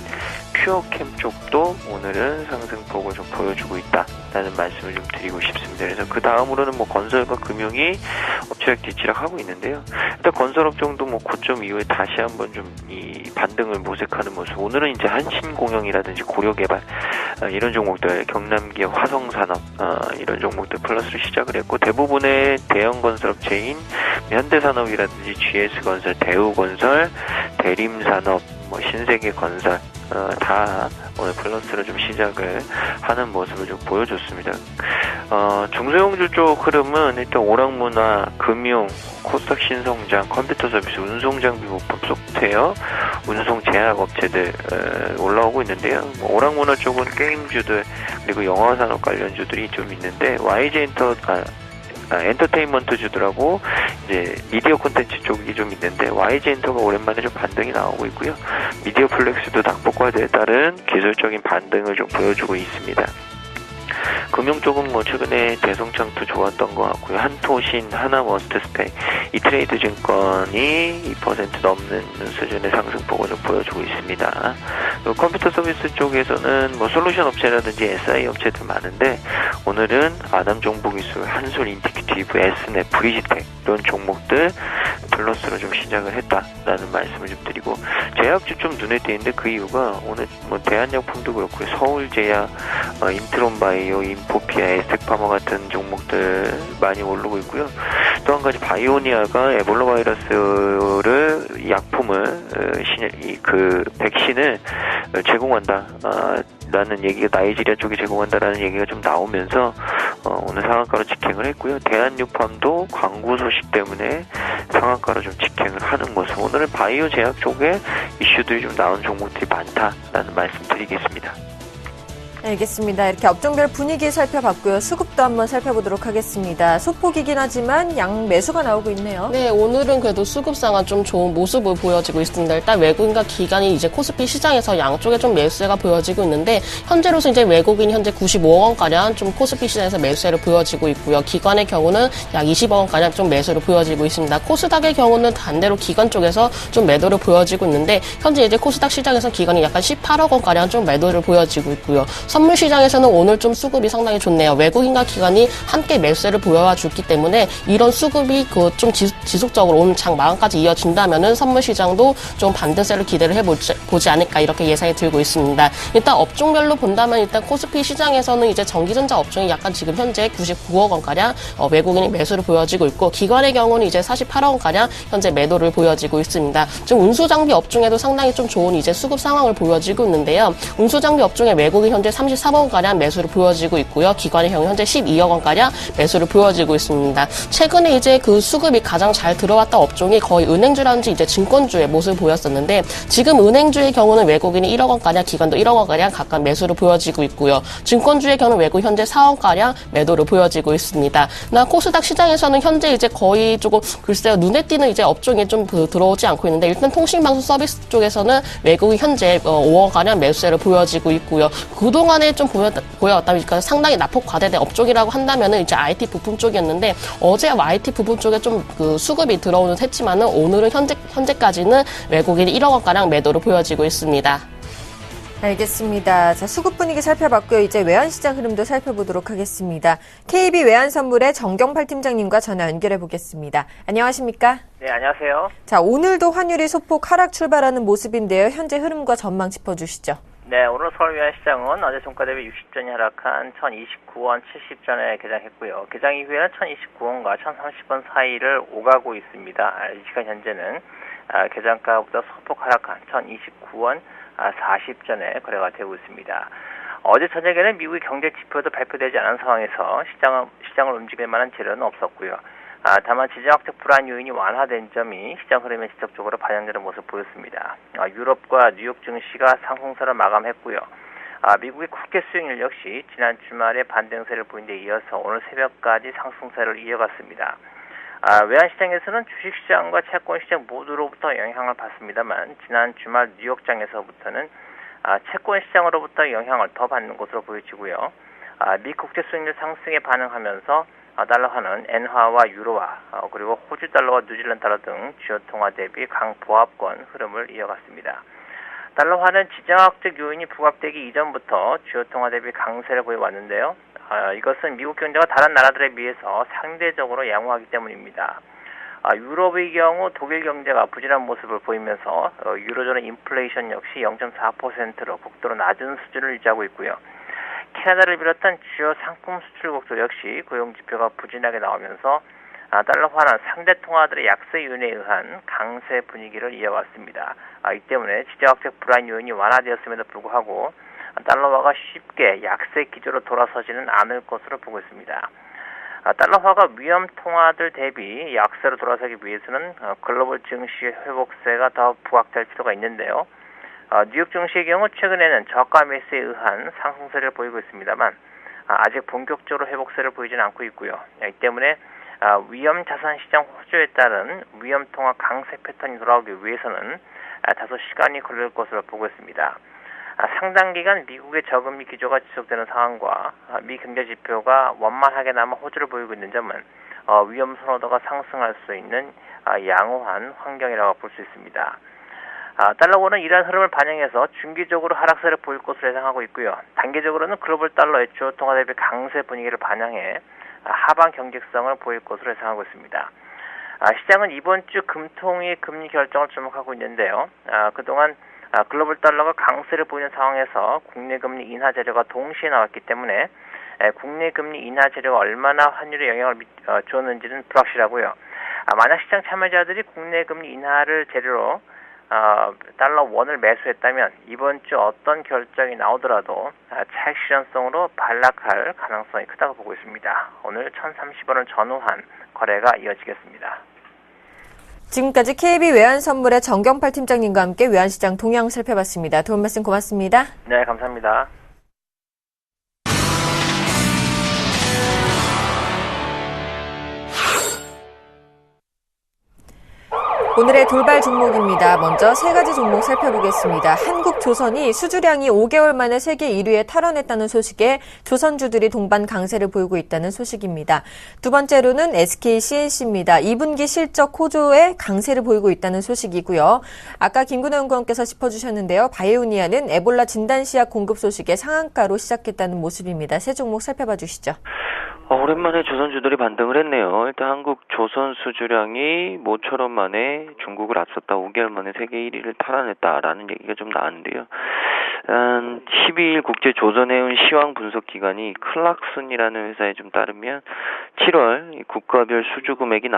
퓨어캠 쪽도 오늘은 상승폭을 좀 보여주고 있다라는 말씀을 좀 드리고 싶습니다. 그래서 그 다음으로는 뭐 건설과 금융이 업체력 뒤치락하고 있는데요. 일단 건설업종도 뭐 고점 이후에 다시 한번 좀 이 반등을 모색하는 모습. 오늘은 이제 한신공영이라든지 고려개발 이런 종목들, 경남기업, 화성산업 이런 종목들 플러스로 시작을 했고, 대부분의 대형 건설업체인 현대산업이라든지 GS건설, 대우건설, 대림산업, 뭐 신세계건설 다 오늘 플러스로 좀 시작을 하는 모습을 좀 보여줬습니다. 중소형주 쪽 흐름은 일단 오락문화, 금융, 코스닥 신성장, 컴퓨터 서비스, 운송장비 부품, 소프트웨어, 운송 제약 업체들 올라오고 있는데요. 오락문화 쪽은 게임주들 그리고 영화산업 관련주들이 좀 있는데 YG 엔터테인먼트주들하고 이제 미디어 콘텐츠 쪽이 좀 있는데 YG 엔터가 오랜만에 좀 반등이 나오고 있고요. 미디어 플렉스도 낙폭과대에 따른 기술적인 반등을 좀 보여주고 있습니다. 금융 쪽은 최근에 대성창투 좋았던 것 같고요. 한토신, 하나머스트스펙, 이트레이드 증권이 2% 넘는 수준의 상승폭을 좀 보여주고 있습니다. 컴퓨터 서비스 쪽에서는 솔루션 업체라든지 SI 업체들 많은데 오늘은 아담정보기술, 한솔인티큐티브, S넷, 브리지텍 이런 종목들 플러스로 좀 시작을 했다라는 말씀을 좀 드리고 제약주 좀 눈에 띄는데 그 이유가 오늘 대한약품도 그렇고요. 서울제약, 인트론바이오, 인포피아, 에스텍파마 같은 종목들 많이 오르고 있고요. 또 한 가지 바이오니아가 에볼라 바이러스를 약품을 그 백신을 제공한다. 라는 얘기가 나이지리아 쪽에 제공한다라는 얘기가 좀 나오면서 오늘 상한가로 직행을 했고요. 대한유팜도 광고 소식 때문에 상한가로 좀 직행을 하는 모습. 오늘은 바이오 제약 쪽에 이슈들이 좀 나온 종목들이 많다라는 말씀 드리겠습니다. 알겠습니다. 이렇게 업종별 분위기 살펴봤고요. 수급도 한번 살펴보도록 하겠습니다. 소폭이긴 하지만 양 매수가 나오고 있네요. 네, 오늘은 그래도 수급상은 좀 좋은 모습을 보여지고 있습니다. 일단 외국인과 기관이 이제 코스피 시장에서 양쪽에 좀 매수세가 보여지고 있는데 현재로서 이제 외국인이 현재 95억 원가량 좀 코스피 시장에서 매수세를 보여지고 있고요. 기관의 경우는 약 20억 원가량 좀 매수를 보여지고 있습니다. 코스닥의 경우는 반대로 기관 쪽에서 좀 매도를 보여지고 있는데 현재 이제 코스닥 시장에서 기관이 약간 18억 원가량 좀 매도를 보여지고 있고요. 선물 시장에서는 오늘 좀 수급이 상당히 좋네요. 외국인과 기관이 함께 매수세를 보여주기 때문에 이런 수급이 좀 지속적으로 오늘 장 마감까지 이어진다면은 선물 시장도 좀 반등세를 기대를 해보지 않을까 이렇게 예상이 들고 있습니다. 일단 업종별로 본다면 일단 코스피 시장에서는 이제 전기전자 업종이 약간 지금 현재 99억 원가량 외국인이 매수를 보여지고 있고 기관의 경우는 이제 48억 원가량 현재 매도를 보여지고 있습니다. 지금 운수장비 업종에도 상당히 좀 좋은 이제 수급 상황을 보여지고 있는데요. 운수장비 업종에 외국인 현재 33억 원가량 매수를 보여지고 있고요. 기관의 경우 현재 12억 원가량 매수를 보여지고 있습니다. 최근에 이제 그 수급이 가장 잘 들어왔던 업종이 거의 은행주라든지 이제 증권주의 모습을 보였었는데 지금 은행주의 경우는 외국인이 1억 원가량, 기관도 1억 원가량 각각 매수를 보여지고 있고요. 증권주의 경우는 외국 현재 4억 원가량 매도를 보여지고 있습니다. 코스닥 시장에서는 현재 이제 거의 조금 글쎄요 눈에 띄는 이제 업종이 좀 들어오지 않고 있는데 일단 통신방송 서비스 쪽에서는 외국인 현재 5억 원가량 매수세를 보여지고 있고요. 그동안에 좀 보여왔다 보니까 상당히 낙폭 과대된 업종이라고 한다면은 이제 IT 부품 쪽이었는데 어제 IT 부품 쪽에 좀 그 수급이 들어오는 했지만은 오늘은 현재까지는 외국인이 1억 원가량 매도로 보여지고 있습니다. 알겠습니다. 자, 수급 분위기 살펴봤고요. 이제 외환시장 흐름도 살펴보도록 하겠습니다. KB 외환선물의 정경팔 팀장님과 전화 연결해 보겠습니다. 안녕하십니까? 네, 안녕하세요. 자, 오늘도 환율이 소폭 하락 출발하는 모습인데요. 현재 흐름과 전망 짚어주시죠. 네, 오늘 서울 외환시장은 어제 종가 대비 60전이 하락한 1029원 70전에 개장했고요. 개장 이후에는 1029원과 1030원 사이를 오가고 있습니다. 이 시간 현재는 개장가보다 소폭 하락한 1029원 40전에 거래가 되고 있습니다. 어제 저녁에는 미국의 경제 지표도 발표되지 않은 상황에서 시장을 움직일 만한 재료는 없었고요. 다만 지정학적 불안 요인이 완화된 점이 시장 흐름에 지속적으로 반영되는 모습을 보였습니다. 유럽과 뉴욕 증시가 상승세로 마감했고요. 미국의 국채 수익률 역시 지난 주말에 반등세를 보인 데 이어서 오늘 새벽까지 상승세를 이어갔습니다. 외환시장에서는 주식시장과 채권시장 모두로부터 영향을 받습니다만 지난 주말 뉴욕장에서부터는 채권시장으로부터 영향을 더 받는 것으로 보여지고요. 미 국채 수익률 상승에 반응하면서 달러화는 엔화와 유로화 그리고 호주 달러와 뉴질랜드 달러 등 주요 통화 대비 강보합권 흐름을 이어갔습니다. 달러화는 지정학적 요인이 부각되기 이전부터 주요 통화 대비 강세를 보여왔는데요. 이것은 미국 경제가 다른 나라들에 비해서 상대적으로 양호하기 때문입니다. 유럽의 경우 독일 경제가 부진한 모습을 보이면서 유로존의 인플레이션 역시 0.4%로 극도로 낮은 수준을 유지하고 있고요. 캐나다를 비롯한 주요 상품 수출국들 역시 고용지표가 부진하게 나오면서 달러화는 상대 통화들의 약세 요인에 의한 강세 분위기를 이어갔습니다. 이 때문에 지정학적 불안 요인이 완화되었음에도 불구하고 달러화가 쉽게 약세 기조로 돌아서지는 않을 것으로 보고 있습니다. 달러화가 위험 통화들 대비 약세로 돌아서기 위해서는 글로벌 증시의 회복세가 더 부각될 필요가 있는데요. 뉴욕 증시의 경우 최근에는 저가 매수에 의한 상승세를 보이고 있습니다만 아직 본격적으로 회복세를 보이지는 않고 있고요. 이 때문에 위험 자산 시장 호조에 따른 위험 통화 강세 패턴이 돌아오기 위해서는 다소 시간이 걸릴 것으로 보고 있습니다. 상당 기간 미국의 저금리 기조가 지속되는 상황과 미 경제 지표가 원만하게나마 호조를 보이고 있는 점은 위험 선호도가 상승할 수 있는 양호한 환경이라고 볼 수 있습니다. 달러원은 이러한 흐름을 반영해서 중기적으로 하락세를 보일 것으로 예상하고 있고요. 단기적으로는 글로벌 달러의 주요 통화 대비 강세 분위기를 반영해 하방 경직성을 보일 것으로 예상하고 있습니다. 시장은 이번 주 금통위 금리 결정을 주목하고 있는데요. 그동안 글로벌 달러가 강세를 보이는 상황에서 국내 금리 인하 재료가 동시에 나왔기 때문에 국내 금리 인하 재료가 얼마나 환율에 영향을 줬는지는 불확실하고요. 만약 시장 참여자들이 국내 금리 인하를 재료로 달러 원을 매수했다면 이번 주 어떤 결정이 나오더라도 차익 실현성으로 반락할 가능성이 크다고 보고 있습니다. 오늘 1,030원을 전후한 거래가 이어지겠습니다. 지금까지 KB 외환선물의 정경팔 팀장님과 함께 외환시장 동향 살펴봤습니다. 도움 말씀 고맙습니다. 네, 감사합니다. 오늘의 돌발 종목입니다. 먼저 세 가지 종목 살펴보겠습니다. 한국조선이 수주량이 5개월 만에 세계 1위에 탈환했다는 소식에 조선주들이 동반 강세를 보이고 있다는 소식입니다. 두 번째로는 SKCNC입니다. 2분기 실적 호조에 강세를 보이고 있다는 소식이고요. 아까 김근호 연구원께서 짚어주셨는데요. 바이오니아는 에볼라 진단시약 공급 소식에 상한가로 시작했다는 모습입니다. 세 종목 살펴봐 주시죠. 오랜만에 조선주들이 반등을 했네요. 일단 한국 조선 수주량이 모처럼 만에 중국을 앞섰다 5개월 만에 세계 1위를 탈환했다라는 얘기가 좀 나왔는데요. 12일 국제조선해운 시황 분석기관이 클락슨이라는 회사에 좀 따르면 7월 국가별 수주 금액이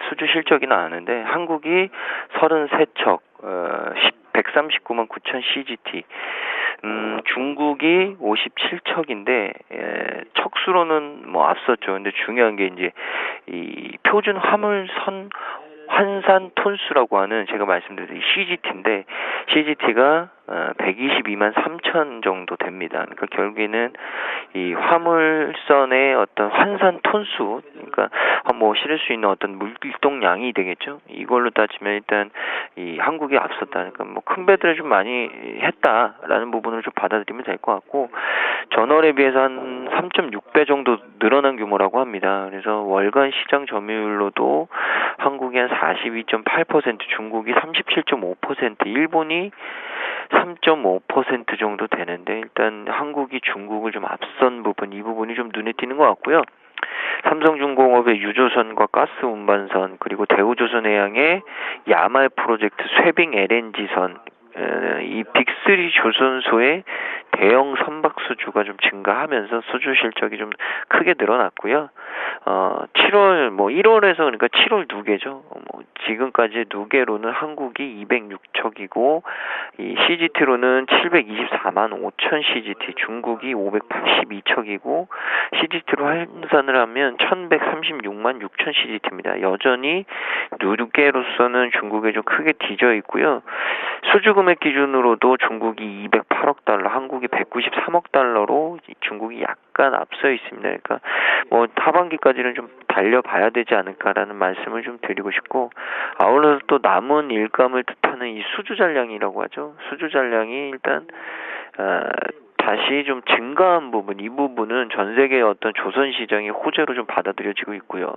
수주 실적이 나왔는데 한국이 33척, 139만 9천 CGT, 중국이 57척인데 척수로는 뭐 앞섰죠. 근데 중요한 게 이제 이 표준 화물선 환산 톤수라고 하는 제가 말씀드린 CGT인데 CGT가 122만 3천 정도 됩니다. 그러니까 결국에는 이 화물선의 어떤 환산 톤수, 그러니까 뭐 실을 수 있는 어떤 물길동량이 되겠죠. 이걸로 따지면 일단 이 한국이 앞섰다. 그러니까 뭐 큰 배들을 좀 많이 했다라는 부분을 좀 받아들이면 될 것 같고 전월에 비해서 한 3.6배 정도 늘어난 규모라고 합니다. 그래서 월간 시장 점유율로도 한국이 한 42.8%, 중국이 37.5%, 일본이 3.5% 정도 되는데 일단 한국이 중국을 좀 앞선 부분, 이 부분이 좀 눈에 띄는 것 같고요. 삼성중공업의 유조선과 가스 운반선, 그리고 대우조선해양의 야말 프로젝트 쇠빙 LNG선, 이 빅3 조선소의 대형 선박 수주가 좀 증가하면서 수주 실적이 좀 크게 늘어났고요. 7월, 1월에서 그러니까 7월 2개죠. 지금까지 2개로는 한국이 206척이고, 이 CGT로는 724만 5천 CGT, 중국이 582척이고, CGT로 환산을 하면 1136만 6천 CGT입니다. 여전히 6개로서는 중국에 좀 크게 뒤져 있고요. 수주 금액 기준으로도 중국이 208억 달러, 한국이 193억 달러로 중국이 약간 앞서 있습니다. 그러니까 뭐 하반기까지는 좀 달려봐야 되지 않을까라는 말씀을 좀 드리고 싶고, 아울러서 또 남은 일감을 뜻하는 이 수주 잔량이라고 하죠. 수주 잔량이 일단 다시 좀 증가한 부분, 이 부분은 전 세계의 어떤 조선 시장의 호재로 좀 받아들여지고 있고요.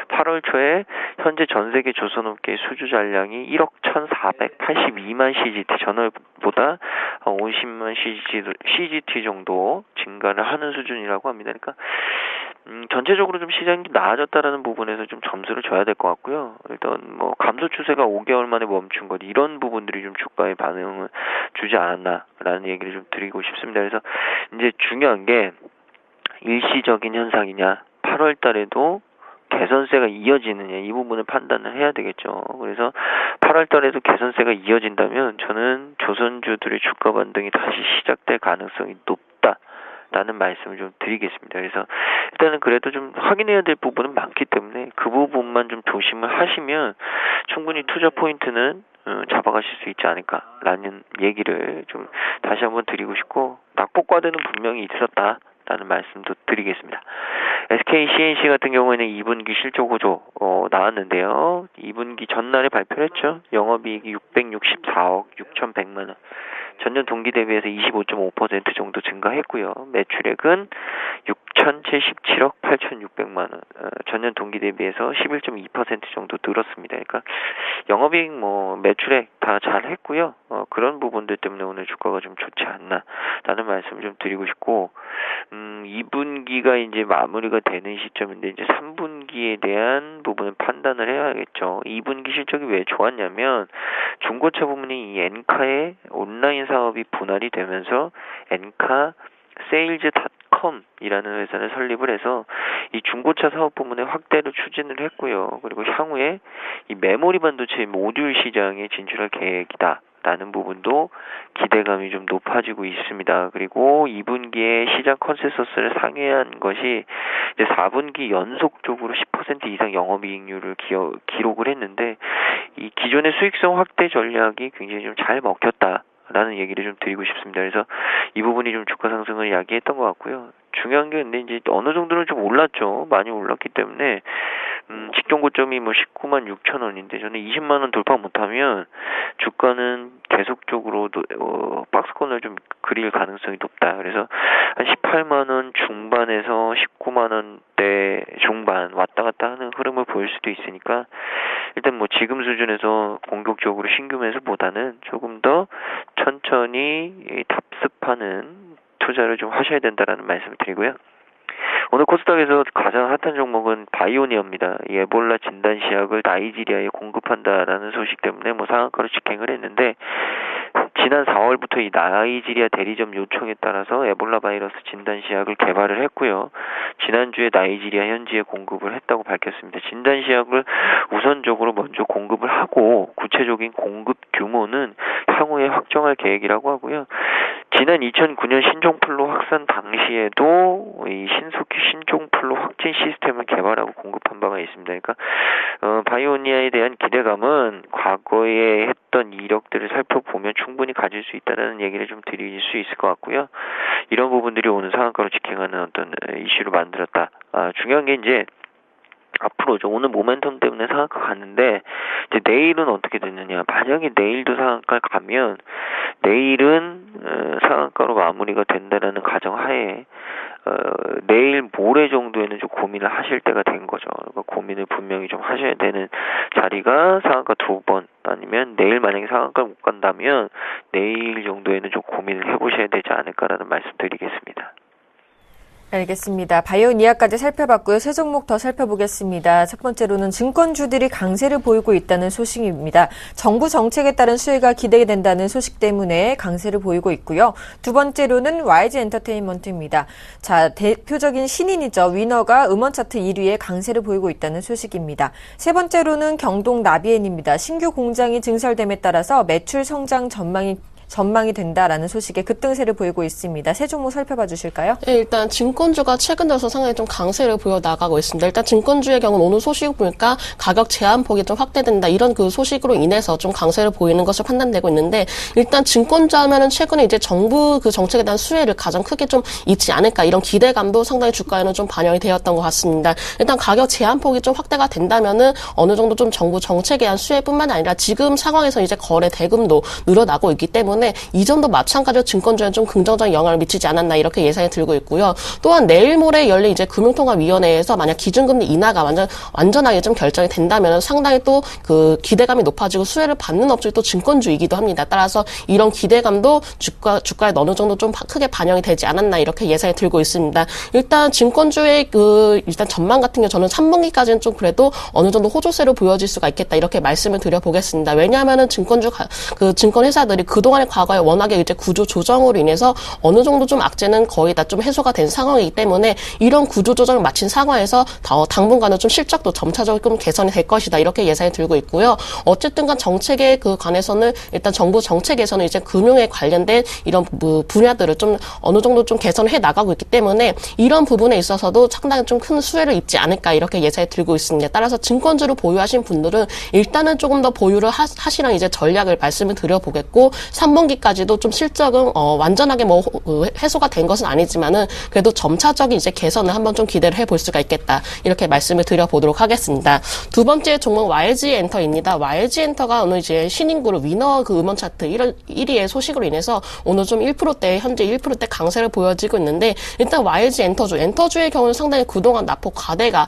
8월 초에 현재 전 세계 조선업계의 수주 잔량이 1억 1,482만 CGT, 전월보다 50만 CGT 정도 증가를 하는 수준이라고 합니다. 그러니까 전체적으로 좀 시장이 나아졌다라는 부분에서 좀 점수를 줘야 될 것 같고요. 일단 뭐 감소 추세가 5개월 만에 멈춘 것, 이런 부분들이 좀 주가에 반응을 주지 않았나라는 얘기를 좀 드리고 싶습니다. 그래서 이제 중요한 게 일시적인 현상이냐, 8월 달에도 개선세가 이어지느냐 이 부분을 판단을 해야 되겠죠. 그래서 8월 달에도 개선세가 이어진다면 저는 조선주들의 주가 반등이 다시 시작될 가능성이 높다라는 말씀을 좀 드리겠습니다. 그래서 일단은 그래도 좀 확인해야 될 부분은 많기 때문에 그 부분만 좀 조심을 하시면 충분히 투자 포인트는 잡아가실 수 있지 않을까라는 얘기를 좀 다시 한번 드리고 싶고, 낙폭과대는 분명히 있었다라는 말씀도 드리겠습니다. SK CNC 같은 경우에는 2분기 실적 호조 나왔는데요. 2분기 전날에 발표를 했죠. 영업이익이 664억 6,100만 원. 전년 동기 대비해서 25.5% 정도 증가했고요. 매출액은 6,077억 8,600만 원. 전년 동기 대비해서 11.2% 정도 늘었습니다. 그러니까 영업이익 매출액 다 잘했고요. 그런 부분들 때문에 오늘 주가가 좀 좋지 않나라는 말씀을 좀 드리고 싶고, 2분기가 이제 마무리가 되는 시점인데 이제 3분기에 대한 부분을 판단을 해야겠죠. 2분기 실적이 왜 좋았냐면 중고차 부문이 이 엔카의 온라인 사업이 분할이 되면서 엔카 세일즈닷컴이라는 회사를 설립을 해서 이 중고차 사업 부문의 확대를 추진을 했고요. 그리고 향후에 이 메모리 반도체 모듈 시장에 진출할 계획이다 라는 부분도 기대감이 좀 높아지고 있습니다. 그리고 2분기에 시장 컨센서스를 상회한 것이 이제 4분기 연속적으로 10% 이상 영업이익률을 기록을 했는데, 이 기존의 수익성 확대 전략이 굉장히 좀 잘 먹혔다라는 얘기를 좀 드리고 싶습니다. 그래서 이 부분이 좀 주가 상승을 야기했던 것 같고요. 중요한 게 근데 이제 어느 정도는 좀 올랐죠. 많이 올랐기 때문에 직전 고점이 19만 6천 원인데 저는 20만 원 돌파 못하면 주가는 계속적으로 박스권을 좀 그릴 가능성이 높다. 그래서 한 18만 원 중반에서 19만 원대 중반 왔다 갔다 하는 흐름을 보일 수도 있으니까 일단 지금 수준에서 공격적으로 신규 매수보다는 조금 더 천천히 답습하는 투자를 좀 하셔야 된다라는 말씀을 드리고요. 오늘 코스닥에서 가장 핫한 종목은 바이오니아입니다. 에볼라 진단 시약을 나이지리아에 공급한다라는 소식 때문에 상한가로 직행을 했는데, 지난 4월부터 이 나이지리아 대리점 요청에 따라서 에볼라 바이러스 진단 시약을 개발을 했고요. 지난주에 나이지리아 현지에 공급을 했다고 밝혔습니다. 진단 시약을 우선적으로 먼저 공급을 하고 구체적인 공급 규모는 향후에 확정할 계획이라고 하고요. 지난 2009년 신종플루 확산 당시에도 이 신속히 신종플루 확진 시스템을 개발하고 공급한 바가 있습니다. 그러니까 바이오니아에 대한 기대감은 과거에 했던 이력들을 살펴보면 충분히 가질 수 있다는 얘기를 좀 드릴 수 있을 것 같고요. 이런 부분들이 오늘 상한가로 직행하는 어떤 이슈를 만들었다. 중요한 게 이제 앞으로죠. 오늘 모멘텀 때문에 상한가 갔는데 이제 내일은 어떻게 되느냐. 만약에 내일도 상한가 가면 내일은 상한가로 마무리가 된다라는 가정하에 내일 모레 정도에는 좀 고민을 하실 때가 된 거죠. 그러니까 고민을 분명히 좀 하셔야 되는 자리가 상한가 2번, 아니면 내일 만약에 상한가 못 간다면 내일 정도에는 좀 고민을 해보셔야 되지 않을까라는 말씀 드리겠습니다. 알겠습니다. 바이오니아까지 살펴봤고요. 세 종목 더 살펴보겠습니다. 첫 번째로는 증권주들이 강세를 보이고 있다는 소식입니다. 정부 정책에 따른 수혜가 기대된다는 소식 때문에 강세를 보이고 있고요. 두 번째로는 YG 엔터테인먼트입니다. 자, 대표적인 신인이죠. 위너가 음원 차트 1위에 강세를 보이고 있다는 소식입니다. 세 번째로는 경동 나비엔입니다. 신규 공장이 증설됨에 따라서 매출 성장 전망이 된다라는 소식에 급등세를 보이고 있습니다. 세 종목 살펴봐 주실까요? 네, 일단 증권주가 최근 들어서 상당히 좀 강세를 보여나가고 있습니다. 일단 증권주의 경우는 오늘 소식 보니까 가격 제한폭이 좀 확대된다, 이런 그 소식으로 인해서 좀 강세를 보이는 것으로 판단되고 있는데, 일단 증권주 하면은 최근에 이제 정부 그 정책에 대한 수혜를 가장 크게 좀 있지 않을까, 이런 기대감도 상당히 주가에는 좀 반영이 되었던 것 같습니다. 일단 가격 제한폭이 좀 확대가 된다면은 어느 정도 좀 정부 정책에 대한 수혜뿐만 아니라 지금 상황에서 이제 거래 대금도 늘어나고 있기 때문에 이 점도 마찬가지로 증권주에는 좀 긍정적인 영향을 미치지 않았나, 이렇게 예상이 들고 있고요. 또한 내일 모레 열린 이제 금융통화위원회에서 만약 기준금리 인하가 완전하게 좀 결정이 된다면 상당히 또 그 기대감이 높아지고 수혜를 받는 업종이 또 증권주이기도 합니다. 따라서 이런 기대감도 주가에 어느 정도 좀 크게 반영이 되지 않았나, 이렇게 예상이 들고 있습니다. 일단 증권주의 일단 전망 같은 경우 저는 3분기까지는 좀 그래도 어느 정도 호조세로 보여질 수가 있겠다, 이렇게 말씀을 드려보겠습니다. 왜냐하면은 증권 회사들이 그동안에 과거에 워낙에 이제 구조 조정으로 인해서 어느 정도 좀 악재는 거의 다 좀 해소가 된 상황이기 때문에 이런 구조 조정을 마친 상황에서 당분간은 좀 실적도 점차적으로 좀 개선이 될 것이다 이렇게 예상이 들고 있고요. 어쨌든간 정책에 그 관해서는 일단 정부 정책에서는 이제 금융에 관련된 이런 분야들을 좀 어느 정도 좀 개선해 나가고 있기 때문에 이런 부분에 있어서도 상당히 좀 큰 수혜를 입지 않을까 이렇게 예상이 들고 있습니다. 따라서 증권주를 보유하신 분들은 일단은 조금 더 보유를 하시라는 이제 전략을 말씀을 드려보겠고 3분기까지도 좀 실적은 완전하게 뭐 해소가 된 것은 아니지만은 그래도 점차적인 이제 개선을 한번 좀 기대를 해볼 수가 있겠다 이렇게 말씀을 드려보도록 하겠습니다. 두 번째 종목 YG엔터입니다. YG엔터가 오늘 이제 신인그룹 위너 그 음원 차트 1위의 소식으로 인해서 오늘 좀 1%대 현재 1%대 강세를 보여지고 있는데 일단 엔터주의 경우는 상당히 그동안 낙폭 과대가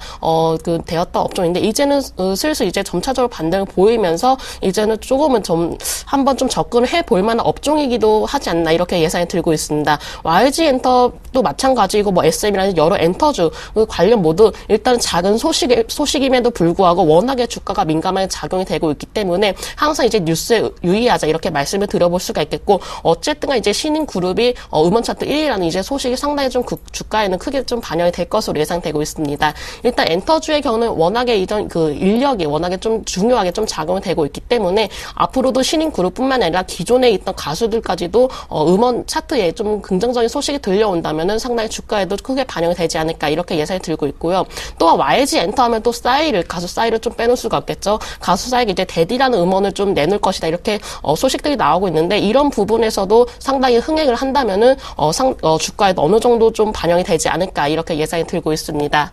되었던 업종인데 이제는 슬슬 이제 점차적으로 반등을 보이면서 이제는 조금은 좀 한번 좀 접근을 해볼 만한 업종이기도 하지 않나 이렇게 예상이 들고 있습니다. YG엔터도 마찬가지고 뭐 SM이라는 여러 엔터주 관련 모두 일단 작은 소식임에도 불구하고 워낙에 주가가 민감하게 작용이 되고 있기 때문에 항상 이제 뉴스에 유의하자 이렇게 말씀을 드려볼 수가 있겠고 어쨌든 이제 신인 그룹이 음원 차트 1위라는 이제 소식이 상당히 좀 주가에는 크게 좀 반영이 될 것으로 예상되고 있습니다. 일단 엔터주의 경우는 워낙에 이전 그 인력이 워낙에 좀 중요하게 좀 작용이 되고 있기 때문에 앞으로도 신인 그룹뿐만 아니라 기존에 있던 가수들까지도 음원 차트에 좀 긍정적인 소식이 들려온다면은 상당히 주가에도 크게 반영이 되지 않을까 이렇게 예상이 들고 있고요. 또한 YG 엔터 하면 또 가수 싸이를 좀 빼놓을 수가 없겠죠. 가수 싸이가 이제 데디라는 음원을 좀 내놓을 것이다 이렇게 소식들이 나오고 있는데 이런 부분에서도 상당히 흥행을 한다면은 주가에도 어느 정도 좀 반영이 되지 않을까 이렇게 예상이 들고 있습니다.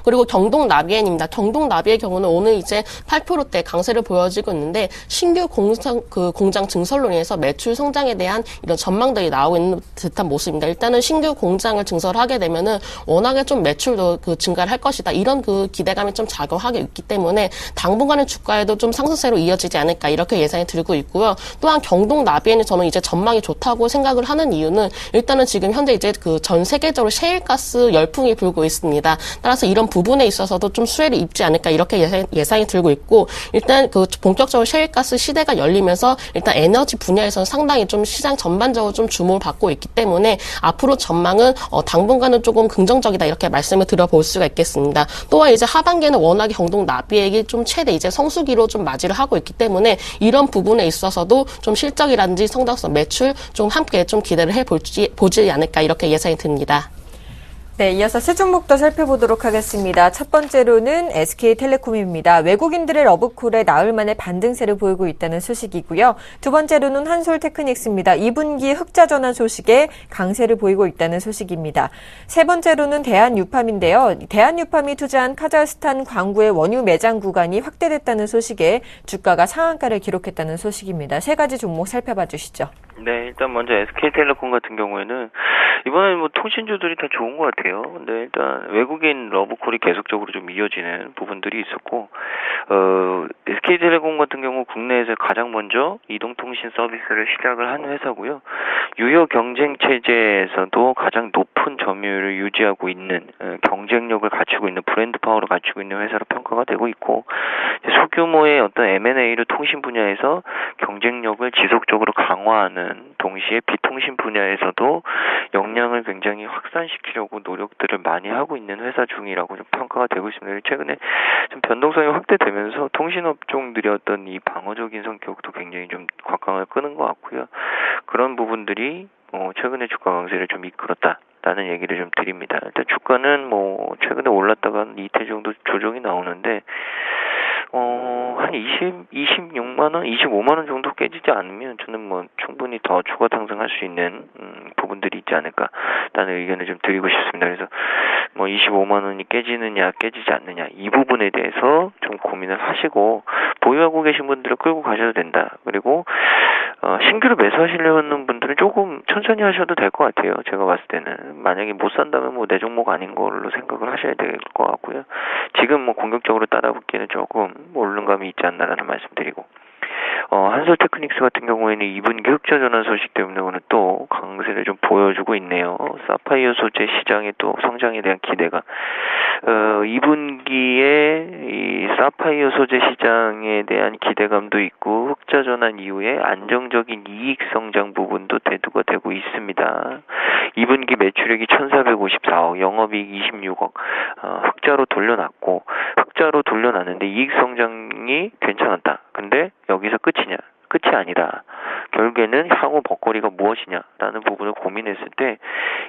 그리고 경동나비엔입니다. 경동나비의 경우는 오늘 이제 8%대 강세를 보여지고 있는데 신규 공장 증설로 인해서 매출 성장에 대한 이런 전망들이 나오고 있는 듯한 모습입니다. 일단은 신규 공장을 증설하게 되면은 워낙에 좀 매출도 증가를 할 것이다. 이런 기대감이 좀 작용하게 있기 때문에 당분간의 주가에도 좀 상승세로 이어지지 않을까 이렇게 예상이 들고 있고요. 또한 경동나비엔이 저는 이제 전망이 좋다고 생각을 하는 이유는 일단은 지금 현재 이제 전 세계적으로 셰일가스 열풍이 불고 있습니다. 따라서 이런 부분에 있어서도 좀 수혜를 입지 않을까 이렇게 예상이 들고 있고 일단 본격적으로 셰일가스 시대가 열리면서 일단 에너지 분야에서는 상당히 좀 시장 전반적으로 좀 주목을 받고 있기 때문에 앞으로 전망은 당분간은 조금 긍정적이다 이렇게 말씀을 드려볼 수가 있겠습니다. 또한 이제 하반기에는 워낙에 경동나비액이 좀 최대 이제 성수기로 좀 맞이를 하고 있기 때문에 이런 부분에 있어서도 좀 실적이라든지 성장성 매출 좀 함께 좀 기대를 보지 않을까 이렇게 예상이 듭니다. 네, 이어서 세 종목도 살펴보도록 하겠습니다. 첫 번째로는 SK텔레콤입니다. 외국인들의 러브콜에 나흘 만에 반등세를 보이고 있다는 소식이고요. 두 번째로는 한솔테크닉스입니다. 2분기 흑자 전환 소식에 강세를 보이고 있다는 소식입니다. 세 번째로는 대한유팜인데요. 대한유팜이 투자한 카자흐스탄 광구의 원유 매장 구간이 확대됐다는 소식에 주가가 상한가를 기록했다는 소식입니다. 세 가지 종목 살펴봐 주시죠. 네, 일단 먼저 SK텔레콤 같은 경우에는 이번에는 뭐 통신주들이 다 좋은 것 같아요. 근데 일단 외국인 러브콜이 계속적으로 좀 이어지는 부분들이 있었고, SK텔레콤 같은 경우 국내에서 가장 먼저 이동통신 서비스를 시작을 한 회사고요. 유효 경쟁 체제에서도 가장 높은 점유율을 유지하고 있는 경쟁력을 갖추고 있는 브랜드 파워를 갖추고 있는 회사로 평가가 되고 있고, 소규모의 어떤 M&A를 통신 분야에서 경쟁력을 지속적으로 강화하는 동시에 비통신 분야에서도 역량을 굉장히 확산시키려고 노력들을 많이 하고 있는 회사 중이라고 좀 평가가 되고 있습니다. 최근에 좀 변동성이 확대되면서 통신업종들의 어떤 이 방어적인 성격도 굉장히 좀 곽강을 끄는 것 같고요. 그런 부분들이 최근에 주가 강세를 좀 이끌었다라는 얘기를 좀 드립니다. 일단 주가는 최근에 올랐다가 이틀 정도 조정이 나오는데 한 26만 원, 25만 원 정도 깨지지 않으면 저는 충분히 더 추가 상승할 수 있는 부분들이 있지 않을까라는 의견을 좀 드리고 싶습니다. 그래서 25만 원이 깨지느냐, 깨지지 않느냐 이 부분에 대해서 좀 고민을 하시고 보유하고 계신 분들을 끌고 가셔도 된다. 그리고 신규로 매수하시려는 분들은 조금 천천히 하셔도 될 것 같아요. 제가 봤을 때는 만약에 못 산다면 내 종목 아닌 걸로 생각을 하셔야 될 것 같고요. 지금 공격적으로 따라붙기에는 조금 오르는 감이 있지 않나라는 말씀드리고, 한솔테크닉스 같은 경우에는 2분기 흑자 전환 소식 때문에 오늘 또 강세를 좀 보여주고 있네요. 사파이어 소재 시장의 또 성장에 대한 기대가 2분기에 이 사파이어 소재 시장에 대한 기대감도 있고 흑자 전환 이후에 안정적인 이익 성장 부분도 대두가 되고 있습니다. 2분기 매출액이 1,454억, 영업이익 26억, 흑자로 돌려놨는데 이익 성장이 괜찮았다. 근데 여기서 끝이냐? 끝이 아니다. 결국에는 향후 먹거리가 무엇이냐라는 부분을 고민했을 때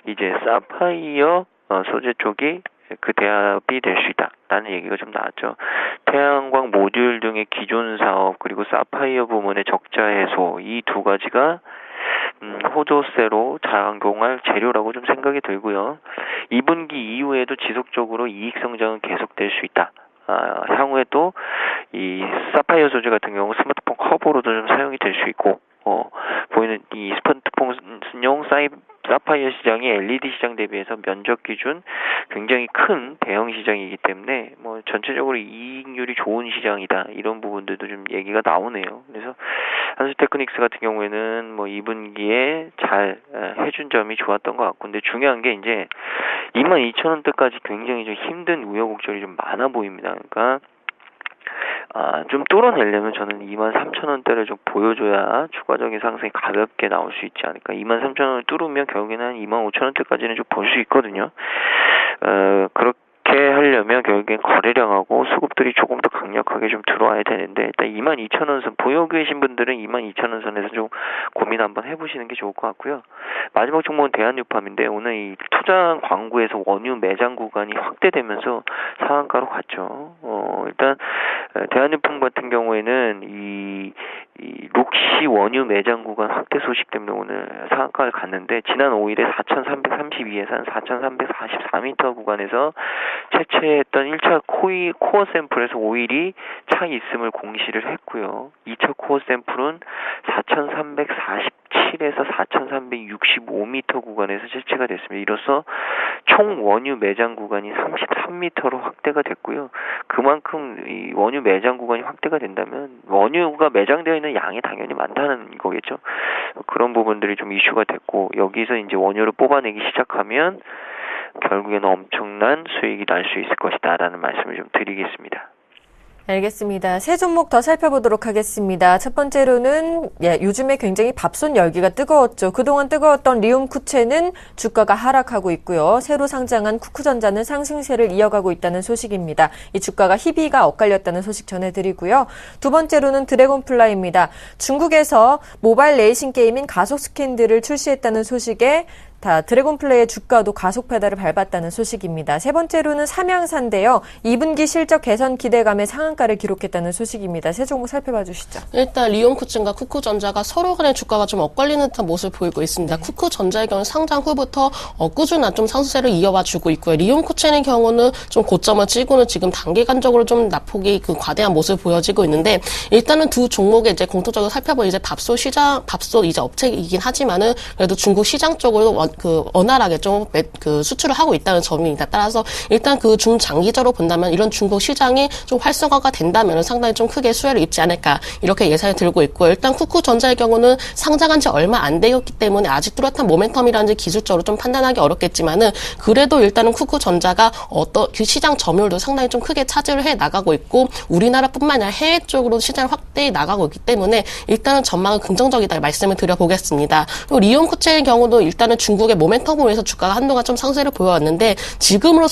이제 사파이어 소재 쪽이 그 대합이 될 수 있다라는 얘기가 좀 나왔죠. 태양광 모듈 등의 기존 사업 그리고 사파이어 부문의 적자 해소 이 두 가지가 호조세로 작용할 재료라고 좀 생각이 들고요. 2분기 이후에도 지속적으로 이익 성장은 계속될 수 있다. 향후에 또 이 사파이어 소재 같은 경우 스마트폰 커버로도 좀 사용이 될 수 있고 보이는 이 스마트폰용 사파이어 시장이 LED 시장 대비해서 면적 기준 굉장히 큰 대형 시장이기 때문에 뭐 전체적으로 이익률이 좋은 시장이다 이런 부분들도 좀 얘기가 나오네요. 그래서 한수테크닉스 같은 경우에는 뭐 2분기에 잘 해준 점이 좋았던 것 같고, 근데 중요한 게 이제 22,000원대까지 굉장히 좀 힘든 우여곡절이 좀 많아 보입니다. 그러니까 좀 뚫어내려면 저는 23,000원대를 좀 보여줘야 추가적인 상승이 가볍게 나올 수 있지 않을까. 23,000원을 뚫으면 결국에는 한 25,000원대까지는 좀 볼 수 있거든요. 그렇게 하려면 결국엔 거래량하고 수급들이 조금 더 강력하게 좀 들어와야 되는데, 일단 22,000원선 보유 계신 분들은 22,000원선에서 좀 고민 한번 해보시는 게 좋을 것 같고요. 마지막 종목은 대한유팜인데 오늘 이 투자 광구에서 원유 매장 구간이 확대되면서 상한가로 갔죠. 일단 대한유팜 같은 경우에는 이 록시 원유 매장 구간 확대 소식 때문에 오늘 상한가를 갔는데, 지난 5일에 4,332에서 한 4,344m 구간에서 채취했던 1차 코어 샘플에서 오일이 차 있음을 공시를 했고요. 2차 코어 샘플은 4,347에서 4,365m 구간에서 채취가 됐습니다. 이로써 총 원유 매장 구간이 33m로 확대가 됐고요. 그만큼 이 원유 매장 구간이 확대가 된다면 원유가 매장되어 있는 양이 당연히 많다는 거겠죠. 그런 부분들이 좀 이슈가 됐고, 여기서 이제 원유를 뽑아내기 시작하면 결국에는 엄청난 수익이 날 수 있을 것이다라는 말씀을 좀 드리겠습니다. 알겠습니다. 세 종목 더 살펴보도록 하겠습니다. 첫 번째로는 요즘에 굉장히 밥솥 열기가 뜨거웠죠. 그동안 뜨거웠던 리움쿠체는 주가가 하락하고 있고요. 새로 상장한 쿠쿠전자는 상승세를 이어가고 있다는 소식입니다. 이 주가가 희비가 엇갈렸다는 소식 전해드리고요. 두 번째로는 드래곤플라이입니다. 중국에서 모바일 레이싱 게임인 가속스캔들을 출시했다는 소식에 드래곤플레이의 주가도 가속 페달을 밟았다는 소식입니다. 세 번째로는 삼양사인데요. 2분기 실적 개선 기대감에 상한가를 기록했다는 소식입니다. 세 종목 살펴봐 주시죠. 일단 리움쿠친과 쿠쿠전자가 서로 간의 주가가 좀 엇갈리는 듯한 모습을 보이고 있습니다. 쿠쿠전자의 경우는 상장 후부터 꾸준한 좀 상승세를 이어와 주고 있고요. 리움쿠친의 경우는 좀 고점을 찍고는 지금 단기간적으로 좀 낙폭이 과대한 모습을 보여지고 있는데, 일단은 두 종목의 이제 공통적으로 살펴보면 이제 밥솥 이제 업체이긴 하지만은 그래도 중국 시장 쪽으로 원활하게 좀 수출을 하고 있다는 점입니다. 따라서 일단 중장기적으로 본다면 이런 중국 시장이 좀 활성화가 된다면 상당히 좀 크게 수혜를 입지 않을까 이렇게 예상이 들고 있고, 일단 쿠쿠전자의 경우는 상장한 지 얼마 안 되었기 때문에 아직 뚜렷한 모멘텀이라든지 기술적으로 좀 판단하기 어렵겠지만은 그래도 일단은 쿠쿠전자가 그 시장 점유율도 상당히 좀 크게 차지를 해 나가고 있고, 우리나라뿐만 아니라 해외 쪽으로 시장을 확대해 나가고 있기 때문에 일단은 전망은 긍정적이다 말씀을 드려보겠습니다. 그리고 리움쿠체의 경우도 일단은 중국의 모멘텀을 위해서 주가가 한동안 좀 상승세를 보여왔는데, 지금은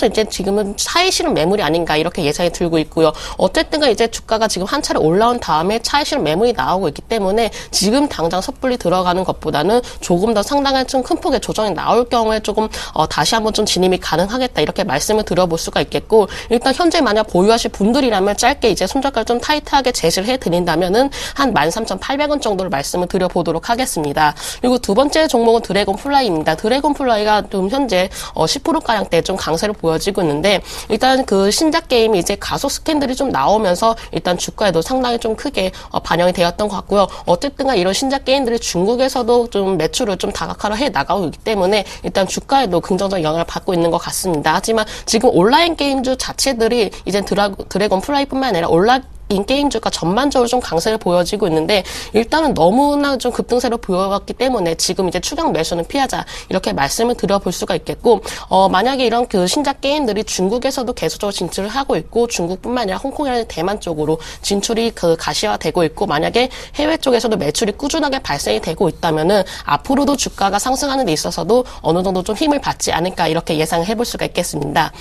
차익 실현 매물이 아닌가 이렇게 예상이 들고 있고요. 어쨌든가 이제 주가가 지금 한 차례 올라온 다음에 차익 실현 매물이 나오고 있기 때문에 지금 당장 섣불리 들어가는 것보다는 조금 더 상당한 좀 큰 폭의 조정이 나올 경우에 조금 다시 한번 좀 진입이 가능하겠다 이렇게 말씀을 드려볼 수가 있겠고, 일단 현재 만약 보유하실 분들이라면 짧게 이제 손절가를 좀 타이트하게 제시를 해드린다면은 한 13,800원 정도를 말씀을 드려보도록 하겠습니다. 그리고 두 번째 종목은 드래곤플라이입니다. 드래곤플라이가 좀 현재 10%가량대 좀 강세를 보여지고 있는데, 일단 신작 게임이 이제 가속 스캔들이 좀 나오면서 일단 주가에도 상당히 좀 크게 반영이 되었던 것 같고요. 어쨌든 이런 신작 게임들이 중국에서도 좀 매출을 좀 다각화를 해 나가고 있기 때문에 일단 주가에도 긍정적 영향을 받고 있는 것 같습니다. 하지만 지금 온라인 게임주 자체들이 이제 드래곤플라이뿐만 아니라 온라인 인게임주가 전반적으로 좀 강세를 보여지고 있는데 일단은 너무나 좀 급등세를 보여왔기 때문에 지금 이제 추격 매수는 피하자 이렇게 말씀을 드려볼 수가 있겠고 만약에 이런 그 신작 게임들이 중국에서도 계속적으로 진출을 하고 있고 중국뿐만 아니라 홍콩이나 대만 쪽으로 진출이 그 가시화되고 있고 만약에 해외 쪽에서도 매출이 꾸준하게 발생이 되고 있다면은 앞으로도 주가가 상승하는 데 있어서도 어느 정도 좀 힘을 받지 않을까 이렇게 예상을 해볼 수가 있겠습니다.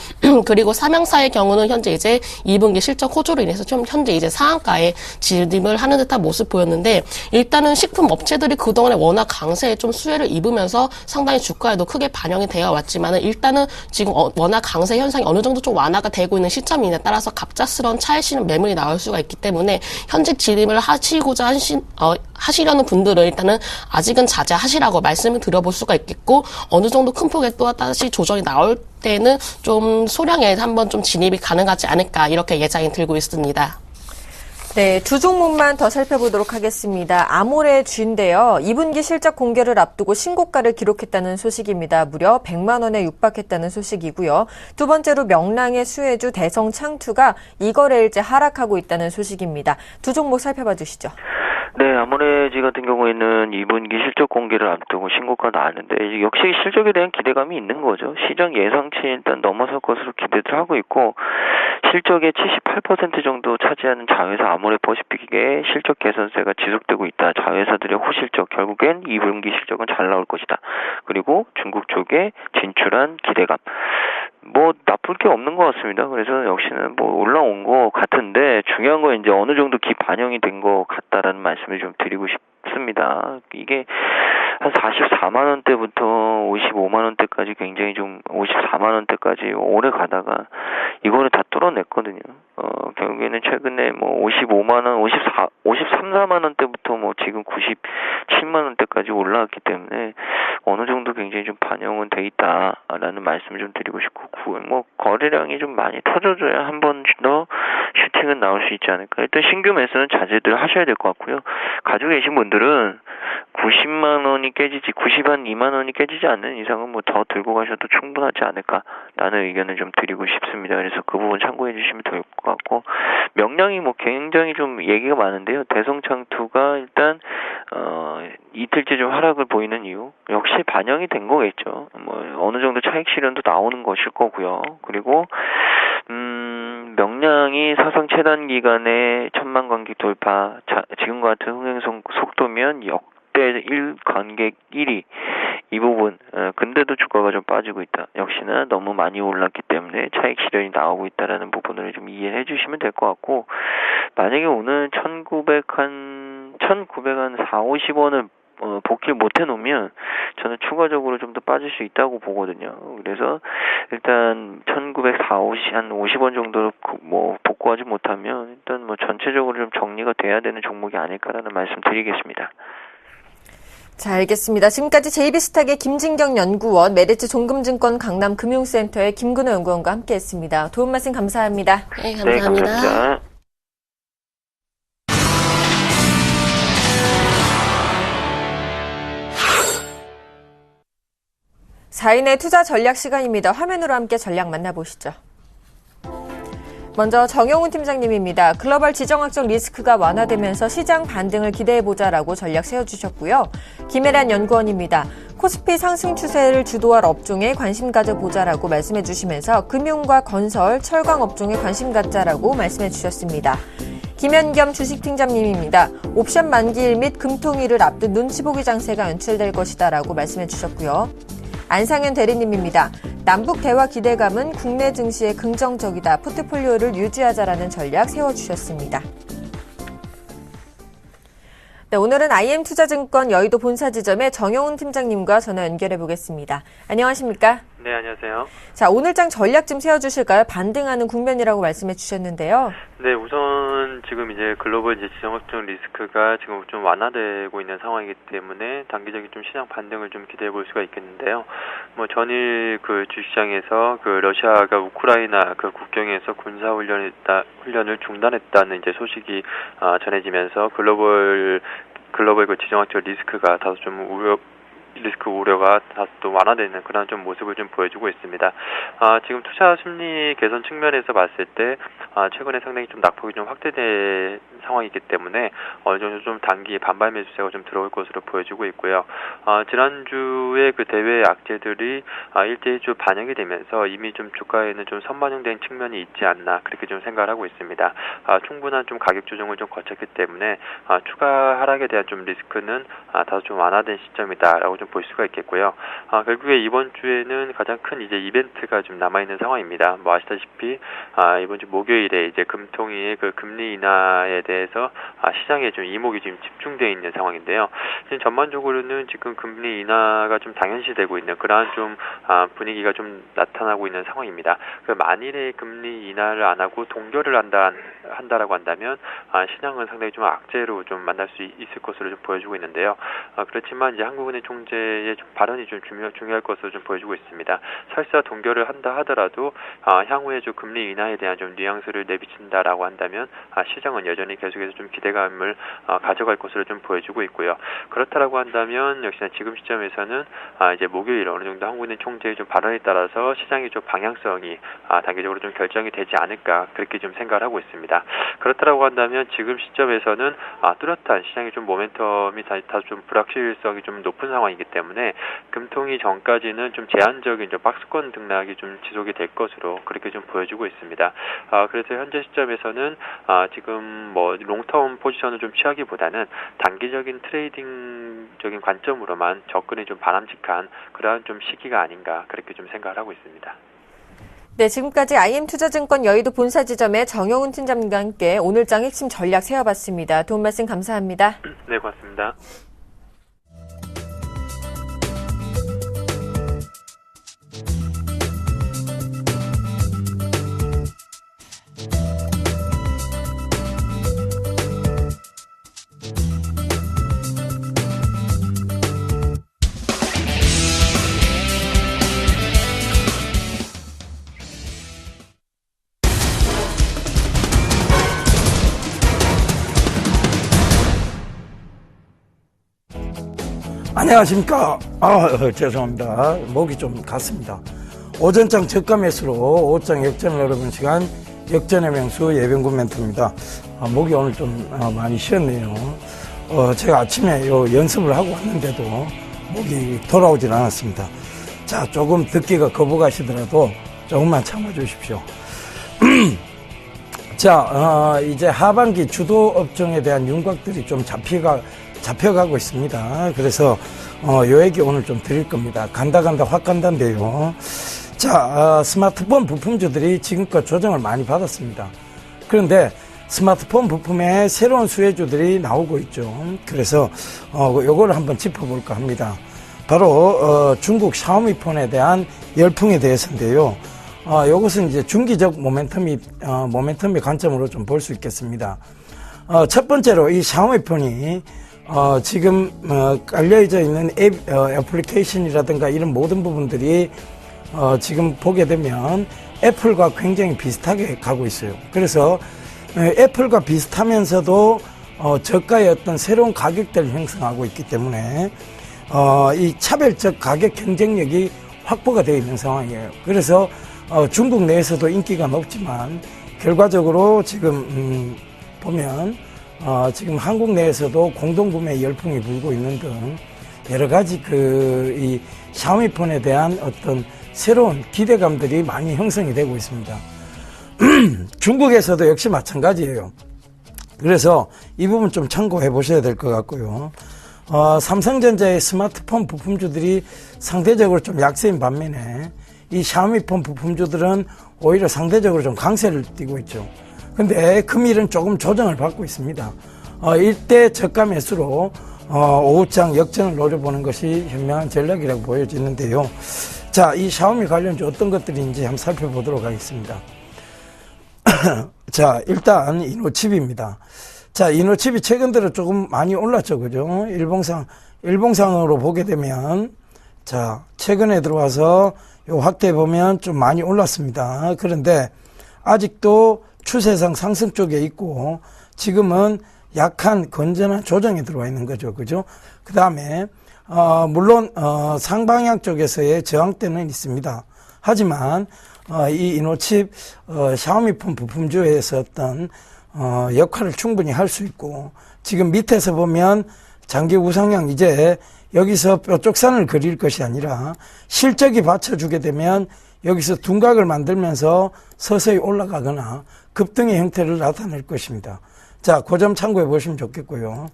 그리고 삼양사의 경우는 현재 이제 2분기 실적 호조로 인해서 좀 현재 이제 상한가에 진입을 하는 듯한 모습 보였는데 일단은 식품 업체들이 그동안에 워낙 강세에 좀 수혜를 입으면서 상당히 주가에도 크게 반영이 되어 왔지만은 일단은 지금 워낙 강세 현상이 어느 정도 좀 완화가 되고 있는 시점이냐에 따라서 갑작스러운 차익 매물이 나올 수가 있기 때문에 현재 진입을 하시고자 하시려는 분들은 일단은 아직은 자제하시라고 말씀을 드려볼 수가 있겠고 어느 정도 큰 폭의 또 다시 조정이 나올 때는 좀 소량의 한번 좀 진입이 가능하지 않을까 이렇게 예상이 들고 있습니다. 네, 두 종목만 더 살펴보도록 하겠습니다. 아모레주인데요. 2분기 실적 공개를 앞두고 신고가를 기록했다는 소식입니다. 무려 100만 원에 육박했다는 소식이고요. 두 번째로 명랑의 수혜주 대성창투가 이거래일째 하락하고 있다는 소식입니다. 두 종목 살펴봐 주시죠. 네, 아모레지 같은 경우에는 2분기 실적 공개를 앞두고 신고가 나왔는데 역시 실적에 대한 기대감이 있는 거죠. 시장 예상치 일단 넘어설 것으로 기대를 하고 있고 실적의 78% 정도 차지하는 자회사 아모레퍼시픽의 실적 개선세가 지속되고 있다. 자회사들의 호실적 결국엔 2분기 실적은 잘 나올 것이다. 그리고 중국 쪽에 진출한 기대감. 뭐 나쁠 게 없는 것 같습니다. 그래서 역시는 뭐 올라온 것 같은데 중요한 건 이제 어느 정도 반영이 된 것 같다라는 말씀을 좀 드리고 싶습니다. 이게 한 44만 원대부터 55만 원대까지 굉장히 좀 54만 원대까지 오래 가다가 이거를 다 뚫어냈거든요. 결국에는 최근에 뭐 55만 원, 53, 4만 원대부터 뭐 지금 97만 원대까지 올라왔기 때문에 어느 정도 굉장히 좀 반영은 돼 있다라는 말씀을 좀 드리고 싶고 뭐 거래량이 좀 많이 터져줘야 한 번 더 슈팅은 나올 수 있지 않을까. 일단 신규 매수는 자제들 하셔야 될 것 같고요. 가지고 계신 분들은 90만 원이 깨지지 92만 원이 깨지지 않는 이상은 뭐 더 들고 가셔도 충분하지 않을까라는 의견을 좀 드리고 싶습니다. 그래서 그 부분 참고해 주시면 될 것 같고 명량이 뭐 굉장히 좀 얘기가 많은데요. 대성창투가 일단 이틀째 좀 하락을 보이는 이유 역시 반영이 된 거겠죠. 뭐 어느 정도 차익 실현도 나오는 것일 거고요. 그리고 명량이 사상 최단 기간에 1000만 관객 돌파 지금과 같은 흥행 속도면 역대 관객 1위 이 부분 근데도 주가가 좀 빠지고 있다. 역시나 너무 많이 올랐기 때문에 차익 실현이 나오고 있다라는 부분을 좀 이해해 주시면 될 것 같고 만약에 오늘 1940-50원을 복귀를 못 해놓으면 저는 추가적으로 좀 더 빠질 수 있다고 보거든요. 그래서 일단 1940, 한 50원 정도로 뭐 복구하지 못하면 일단 뭐 전체적으로 좀 정리가 돼야 되는 종목이 아닐까라는 말씀 드리겠습니다. 자, 알겠습니다. 지금까지 JB스탁의 김진경 연구원, 메리츠 종금증권 강남금융센터의 김근호 연구원과 함께했습니다. 도움 말씀 감사합니다. 네, 감사합니다. 네, 감사합니다. 사인의 투자 전략 시간입니다. 화면으로 함께 전략 만나보시죠. 먼저 정영훈 팀장님입니다. 글로벌 지정학적 리스크가 완화되면서 시장 반등을 기대해보자라고 전략 세워주셨고요. 김혜란 연구원입니다. 코스피 상승 추세를 주도할 업종에 관심 가져보자라고 말씀해 주시면서 금융과 건설, 철강 업종에 관심 갖자라고 말씀해 주셨습니다. 김현겸 주식팀장님입니다. 옵션 만기일 및 금통일을 앞둔 눈치 보기 장세가 연출될 것이다라고 말씀해 주셨고요. 안상현 대리님입니다. 남북 대화 기대감은 국내 증시에 긍정적이다. 포트폴리오를 유지하자라는 전략 세워주셨습니다. 네, 오늘은 IM투자증권 여의도 본사 지점의 정영훈 팀장님과 전화 연결해 보겠습니다. 안녕하십니까? 네, 안녕하세요. 자, 오늘장 전략 좀 세워주실까요? 반등하는 국면이라고 말씀해 주셨는데요. 네, 우선 지금 이제 글로벌 지정학적 리스크가 지금 좀 완화되고 있는 상황이기 때문에 단기적인 좀 시장 반등을 좀 기대해 볼 수가 있겠는데요. 뭐 전일 그 주시장에서 그 러시아가 우크라이나 그 국경에서 군사 훈련을 중단했다는 이제 소식이 전해지면서 글로벌 그 지정학적 리스크가 다소 좀 리스크 우려가 다소 또 완화되는 그런 좀 모습을 좀 보여주고 있습니다. 지금 투자 심리 개선 측면에서 봤을 때 최근에 상당히 좀 낙폭이 좀 확대된 상황이기 때문에 어느 정도 좀 단기 반발 매수세가 좀 들어올 것으로 보여지고 있고요. 지난주에 그 대외 악재들이 일대일주 반영이 되면서 이미 좀 주가에는 좀 선반영된 측면이 있지 않나 그렇게 좀 생각을 하고 있습니다. 충분한 좀 가격 조정을 좀 거쳤기 때문에 추가 하락에 대한 좀 리스크는 다소 좀 완화된 시점이다라고 좀 볼 수가 있겠고요. 결국에 이번 주에는 가장 큰 이제 이벤트가 좀 남아 있는 상황입니다. 뭐 아시다시피 이번 주 목요일에 이제 금통위의 그 금리 인하에 대해서 시장에 좀 이목이 지금 집중되어 있는 상황인데요. 지금 전반적으로는 지금 금리 인하가 좀 당연시되고 있는 그러한 좀 분위기가 좀 나타나고 있는 상황입니다. 그 만일에 금리 인하를 안 하고 동결을 한다라고 한다면 시장은 상당히 좀 악재로 좀 만날 수 있을 것으로 좀 보여주고 있는데요. 그렇지만 이제 한국은행 총재의 좀 발언이 좀 중요할 것으로 좀 보여주고 있습니다. 설사 동결을 한다 하더라도 향후에 좀 금리 인하에 대한 좀 뉘앙스를 내비친다라고 한다면 시장은 여전히 계속해서 좀 기대감을 가져갈 것으로 좀 보여주고 있고요. 그렇다라고 한다면 역시나 지금 시점에서는 이제 목요일 어느 정도 한국은행 총재의 좀 발언에 따라서 시장의 좀 방향성이 단계적으로 좀 결정이 되지 않을까 그렇게 좀 생각을 하고 있습니다. 그렇다라고 한다면 지금 시점에서는 뚜렷한 시장의 좀 모멘텀이 다소 좀 불확실성이 좀 높은 상황이기 때문에 금통위 전까지는 좀 제한적인 좀 박스권 등락이 좀 지속이 될 것으로 그렇게 좀 보여주고 있습니다. 그래서 현재 시점에서는 지금 뭐 롱텀 포지션을 좀 취하기보다는 단기적인 트레이딩적인 관점으로만 접근이 좀 바람직한 그러한 좀 시기가 아닌가 그렇게 좀 생각을 하고 있습니다. 네, 지금까지 IM투자증권 여의도 본사지점의 정영훈 팀장님과 함께 오늘장 핵심 전략 세워봤습니다. 도움 말씀 감사합니다. 네, 고맙습니다. 안녕하십니까. 죄송합니다. 목이 좀 갔습니다. 오전장 저가 매수로 오후장 역전을 여러분 시간 역전의 명수 예병구 멘토입니다. 목이 오늘 좀 많이 쉬었네요. 제가 아침에 연습을 하고 왔는데도 목이 돌아오질 않았습니다. 자, 조금 듣기가 거부가시더라도 조금만 참아 주십시오. 자, 이제 하반기 주도 업종에 대한 윤곽들이 좀 잡혀가고 있습니다. 그래서 요 얘기 오늘 좀 드릴 겁니다. 간다 확 간다인데요. 자, 스마트폰 부품주들이 지금껏 조정을 많이 받았습니다. 그런데 스마트폰 부품에 새로운 수혜주들이 나오고 있죠. 그래서 요거를 한번 짚어볼까 합니다. 바로 중국 샤오미 폰에 대한 열풍에 대해서인데요. 요것은 이제 중기적 모멘텀의 관점으로 좀 볼 수 있겠습니다. 첫 번째로 이 샤오미 폰이 지금 깔려져 있는 애플리케이션이라든가 이런 모든 부분들이 지금 보게 되면 애플과 굉장히 비슷하게 가고 있어요. 그래서 애플과 비슷하면서도 저가의 어떤 새로운 가격대를 형성하고 있기 때문에 이 차별적 가격 경쟁력이 확보가 되어 있는 상황이에요. 그래서 중국 내에서도 인기가 높지만 결과적으로 지금 보면 지금 한국 내에서도 공동구매 열풍이 불고 있는 등 여러 가지 이 샤오미폰에 대한 어떤 새로운 기대감들이 많이 형성이 되고 있습니다. 중국에서도 역시 마찬가지예요. 그래서 이 부분 좀 참고해 보셔야 될 것 같고요. 삼성전자의 스마트폰 부품주들이 상대적으로 좀 약세인 반면에 이 샤오미폰 부품주들은 오히려 상대적으로 좀 강세를 띠고 있죠. 근데 금일은 조금 조정을 받고 있습니다. 이때 저가 매수로 오후장 역전을 노려보는 것이 현명한 전략이라고 보여지는데요. 자, 이 샤오미 관련주 어떤 것들인지 한번 살펴보도록 하겠습니다. 자, 일단 이노칩입니다. 자, 이노칩이 최근 들어 조금 많이 올랐죠, 그죠? 일봉상으로 보게 되면, 자, 최근에 들어와서 요 확대 보면 좀 많이 올랐습니다. 그런데 아직도 추세상 상승 쪽에 있고 지금은 약한 건전한 조정에 들어와 있는 거죠. 그죠? 그 다음에 물론 상방향 쪽에서의 저항대는 있습니다. 하지만 이 이노칩 샤오미폰 부품주에서 어떤 역할을 충분히 할 수 있고, 지금 밑에서 보면 장기 우상향, 이제 여기서 뾰족선을 그릴 것이 아니라 실적이 받쳐주게 되면 여기서 둔각을 만들면서 서서히 올라가거나 급등의 형태를 나타낼 것입니다. 자, 그 점 참고해 보시면 좋겠고요.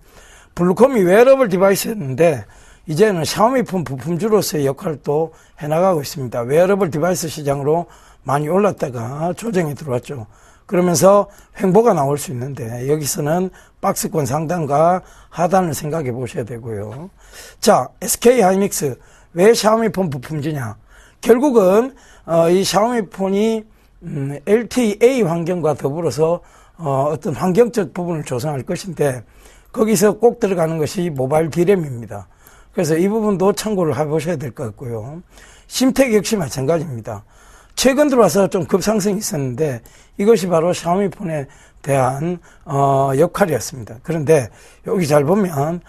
블루콤이 웨어러블 디바이스였는데 이제는 샤오미폰 부품주로서의 역할을 또 해나가고 있습니다. 웨어러블 디바이스 시장으로 많이 올랐다가 조정이 들어왔죠. 그러면서 횡보가 나올 수 있는데 여기서는 박스권 상단과 하단을 생각해 보셔야 되고요. 자, SK하이닉스 왜 샤오미폰 부품주냐? 결국은 이 샤오미폰이 LTE 환경과 더불어서 어떤 환경적 부분을 조성할 것인데 거기서 꼭 들어가는 것이 모바일 D램입니다. 그래서 이 부분도 참고를 해보셔야 될 것 같고요. 심텍 역시 마찬가지입니다. 최근 들어와서 좀 급상승이 있었는데 이것이 바로 샤오미폰에 대한 역할이었습니다. 그런데 여기 잘 보면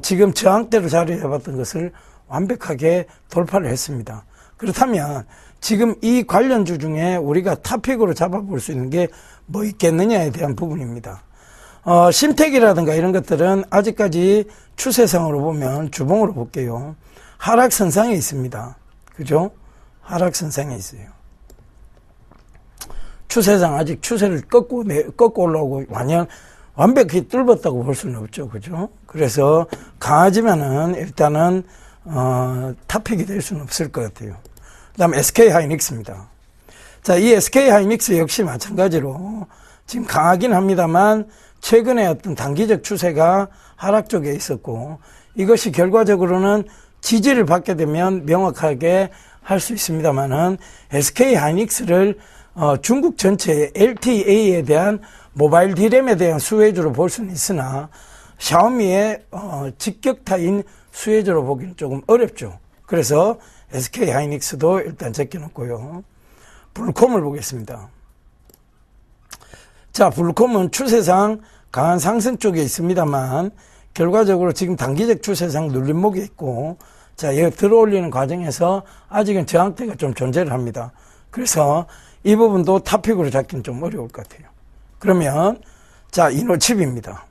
지금 저항대로 자리 잡았던 것을 완벽하게 돌파를 했습니다. 그렇다면 지금 이 관련주 중에 우리가 탑픽으로 잡아볼 수 있는 게 뭐 있겠느냐에 대한 부분입니다. 심텍이라든가 이런 것들은 아직까지 추세상으로 보면 주봉으로 볼게요. 하락선상에 있습니다. 그죠? 하락선상에 있어요. 추세상 아직 추세를 꺾고 올라오고 완벽히 뚫었다고 볼 수는 없죠. 그죠? 그래서 강하지만은 일단은 탑픽이 될 수는 없을 것 같아요. 그 다음 SK하이닉스입니다. 자, 이 SK하이닉스 역시 마찬가지로 지금 강하긴 합니다만 최근에 어떤 단기적 추세가 하락 쪽에 있었고 이것이 결과적으로는 지지를 받게 되면 명확하게 할 수 있습니다만은 SK하이닉스를 중국 전체의 LTE에 대한 모바일 D램에 대한 수혜주로 볼 수는 있으나 샤오미의 직격타인 수혜주로 보기는 조금 어렵죠. 그래서 SK하이닉스도 일단 제껴놓고요. 블루콤을 보겠습니다. 자, 블루콤은 추세상 강한 상승 쪽에 있습니다만 결과적으로 지금 단기적 추세상 눌림목이 있고 자, 여기 들어올리는 과정에서 아직은 저항대가 좀 존재를 합니다. 그래서 이 부분도 탑픽으로 잡기는 좀 어려울 것 같아요. 그러면 자, 이노칩입니다.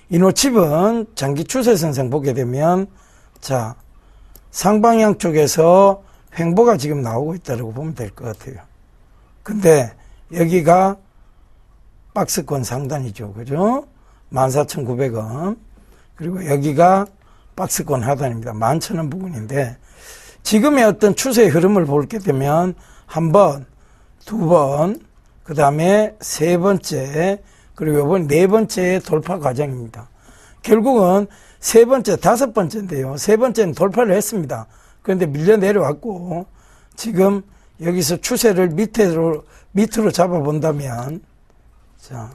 이노칩은 장기 추세선상 보게 되면 자, 상방향 쪽에서 횡보가 지금 나오고 있다고 보면 될 것 같아요. 근데 여기가 박스권 상단이죠. 그죠? 14,900원. 그리고 여기가 박스권 하단입니다. 11,000원 부근인데 지금의 어떤 추세의 흐름을 보게 되면 한 번, 두 번, 그 다음에 세 번째, 그리고 이번 네 번째의 돌파 과정입니다. 결국은 세 번째, 다섯 번째인데요. 세 번째는 돌파를 했습니다. 그런데 밀려 내려왔고 지금 여기서 추세를 밑으로 잡아본다면 자,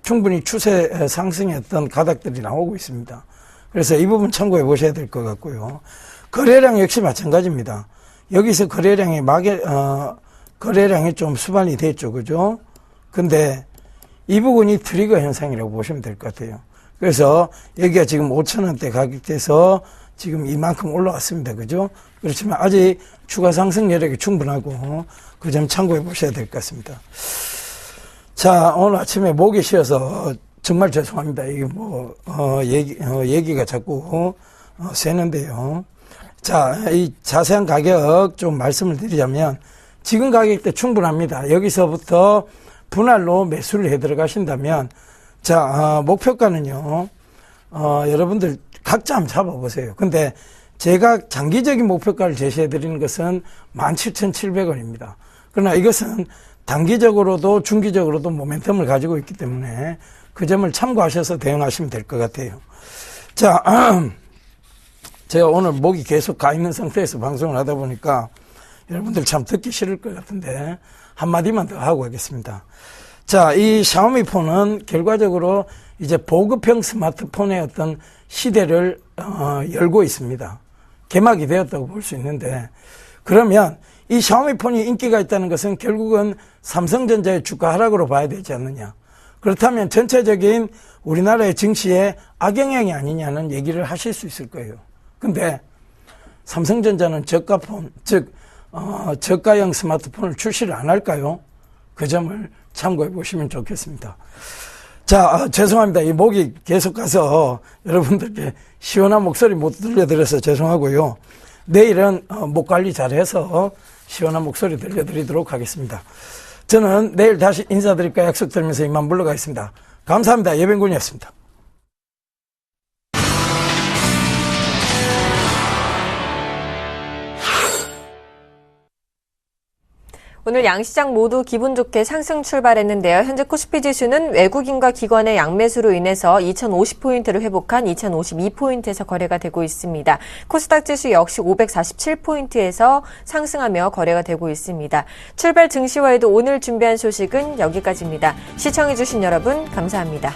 충분히 추세 상승했던 가닥들이 나오고 있습니다. 그래서 이 부분 참고해 보셔야 될 것 같고요. 거래량 역시 마찬가지입니다. 여기서 거래량이 좀 수반이 됐죠. 그죠? 근데 이 부분이 트리거 현상이라고 보시면 될 것 같아요. 그래서 여기가 지금 5,000원대 가격대에서 지금 이만큼 올라왔습니다. 그죠? 그렇지만 아직 추가 상승 여력이 충분하고 그 점 참고해 보셔야 될 것 같습니다. 자, 오늘 아침에 목이 쉬어서 정말 죄송합니다. 이게 얘기가 자꾸 새는데요. 자, 이 자세한 가격 좀 말씀을 드리자면 지금 가격대 충분합니다. 여기서부터 분할로 매수를 해 들어가신다면 자, 목표가는요, 여러분들 각자 한번 잡아보세요. 근데 제가 장기적인 목표가를 제시해 드리는 것은 17,700원입니다. 그러나 이것은 단기적으로도 중기적으로도 모멘텀을 가지고 있기 때문에 그 점을 참고하셔서 대응하시면 될 것 같아요. 자, 제가 오늘 목이 계속 가 있는 상태에서 방송을 하다 보니까 여러분들 참 듣기 싫을 것 같은데 한마디만 더 하고 가겠습니다. 자, 이 샤오미폰은 결과적으로 이제 보급형 스마트폰의 어떤 시대를 열고 있습니다. 개막이 되었다고 볼 수 있는데 그러면 이 샤오미폰이 인기가 있다는 것은 결국은 삼성전자의 주가 하락으로 봐야 되지 않느냐. 그렇다면 전체적인 우리나라의 증시에 악영향이 아니냐는 얘기를 하실 수 있을 거예요. 근데 삼성전자는 저가폰, 즉 저가형 스마트폰을 출시를 안 할까요? 그 점을 참고해 보시면 좋겠습니다. 자, 죄송합니다. 이 목이 계속 가서 여러분들께 시원한 목소리 못 들려드려서 죄송하고요. 내일은 목 관리 잘해서 시원한 목소리 들려드리도록 하겠습니다. 저는 내일 다시 인사드릴까 약속드리면서 이만 물러가겠습니다. 감사합니다. 예병군이었습니다. 오늘 양시장 모두 기분 좋게 상승 출발했는데요. 현재 코스피 지수는 외국인과 기관의 양매수로 인해서 2050포인트를 회복한 2052포인트에서 거래가 되고 있습니다. 코스닥 지수 역시 547포인트에서 상승하며 거래가 되고 있습니다. 출발 증시와에도 오늘 준비한 소식은 여기까지입니다. 시청해주신 여러분 감사합니다.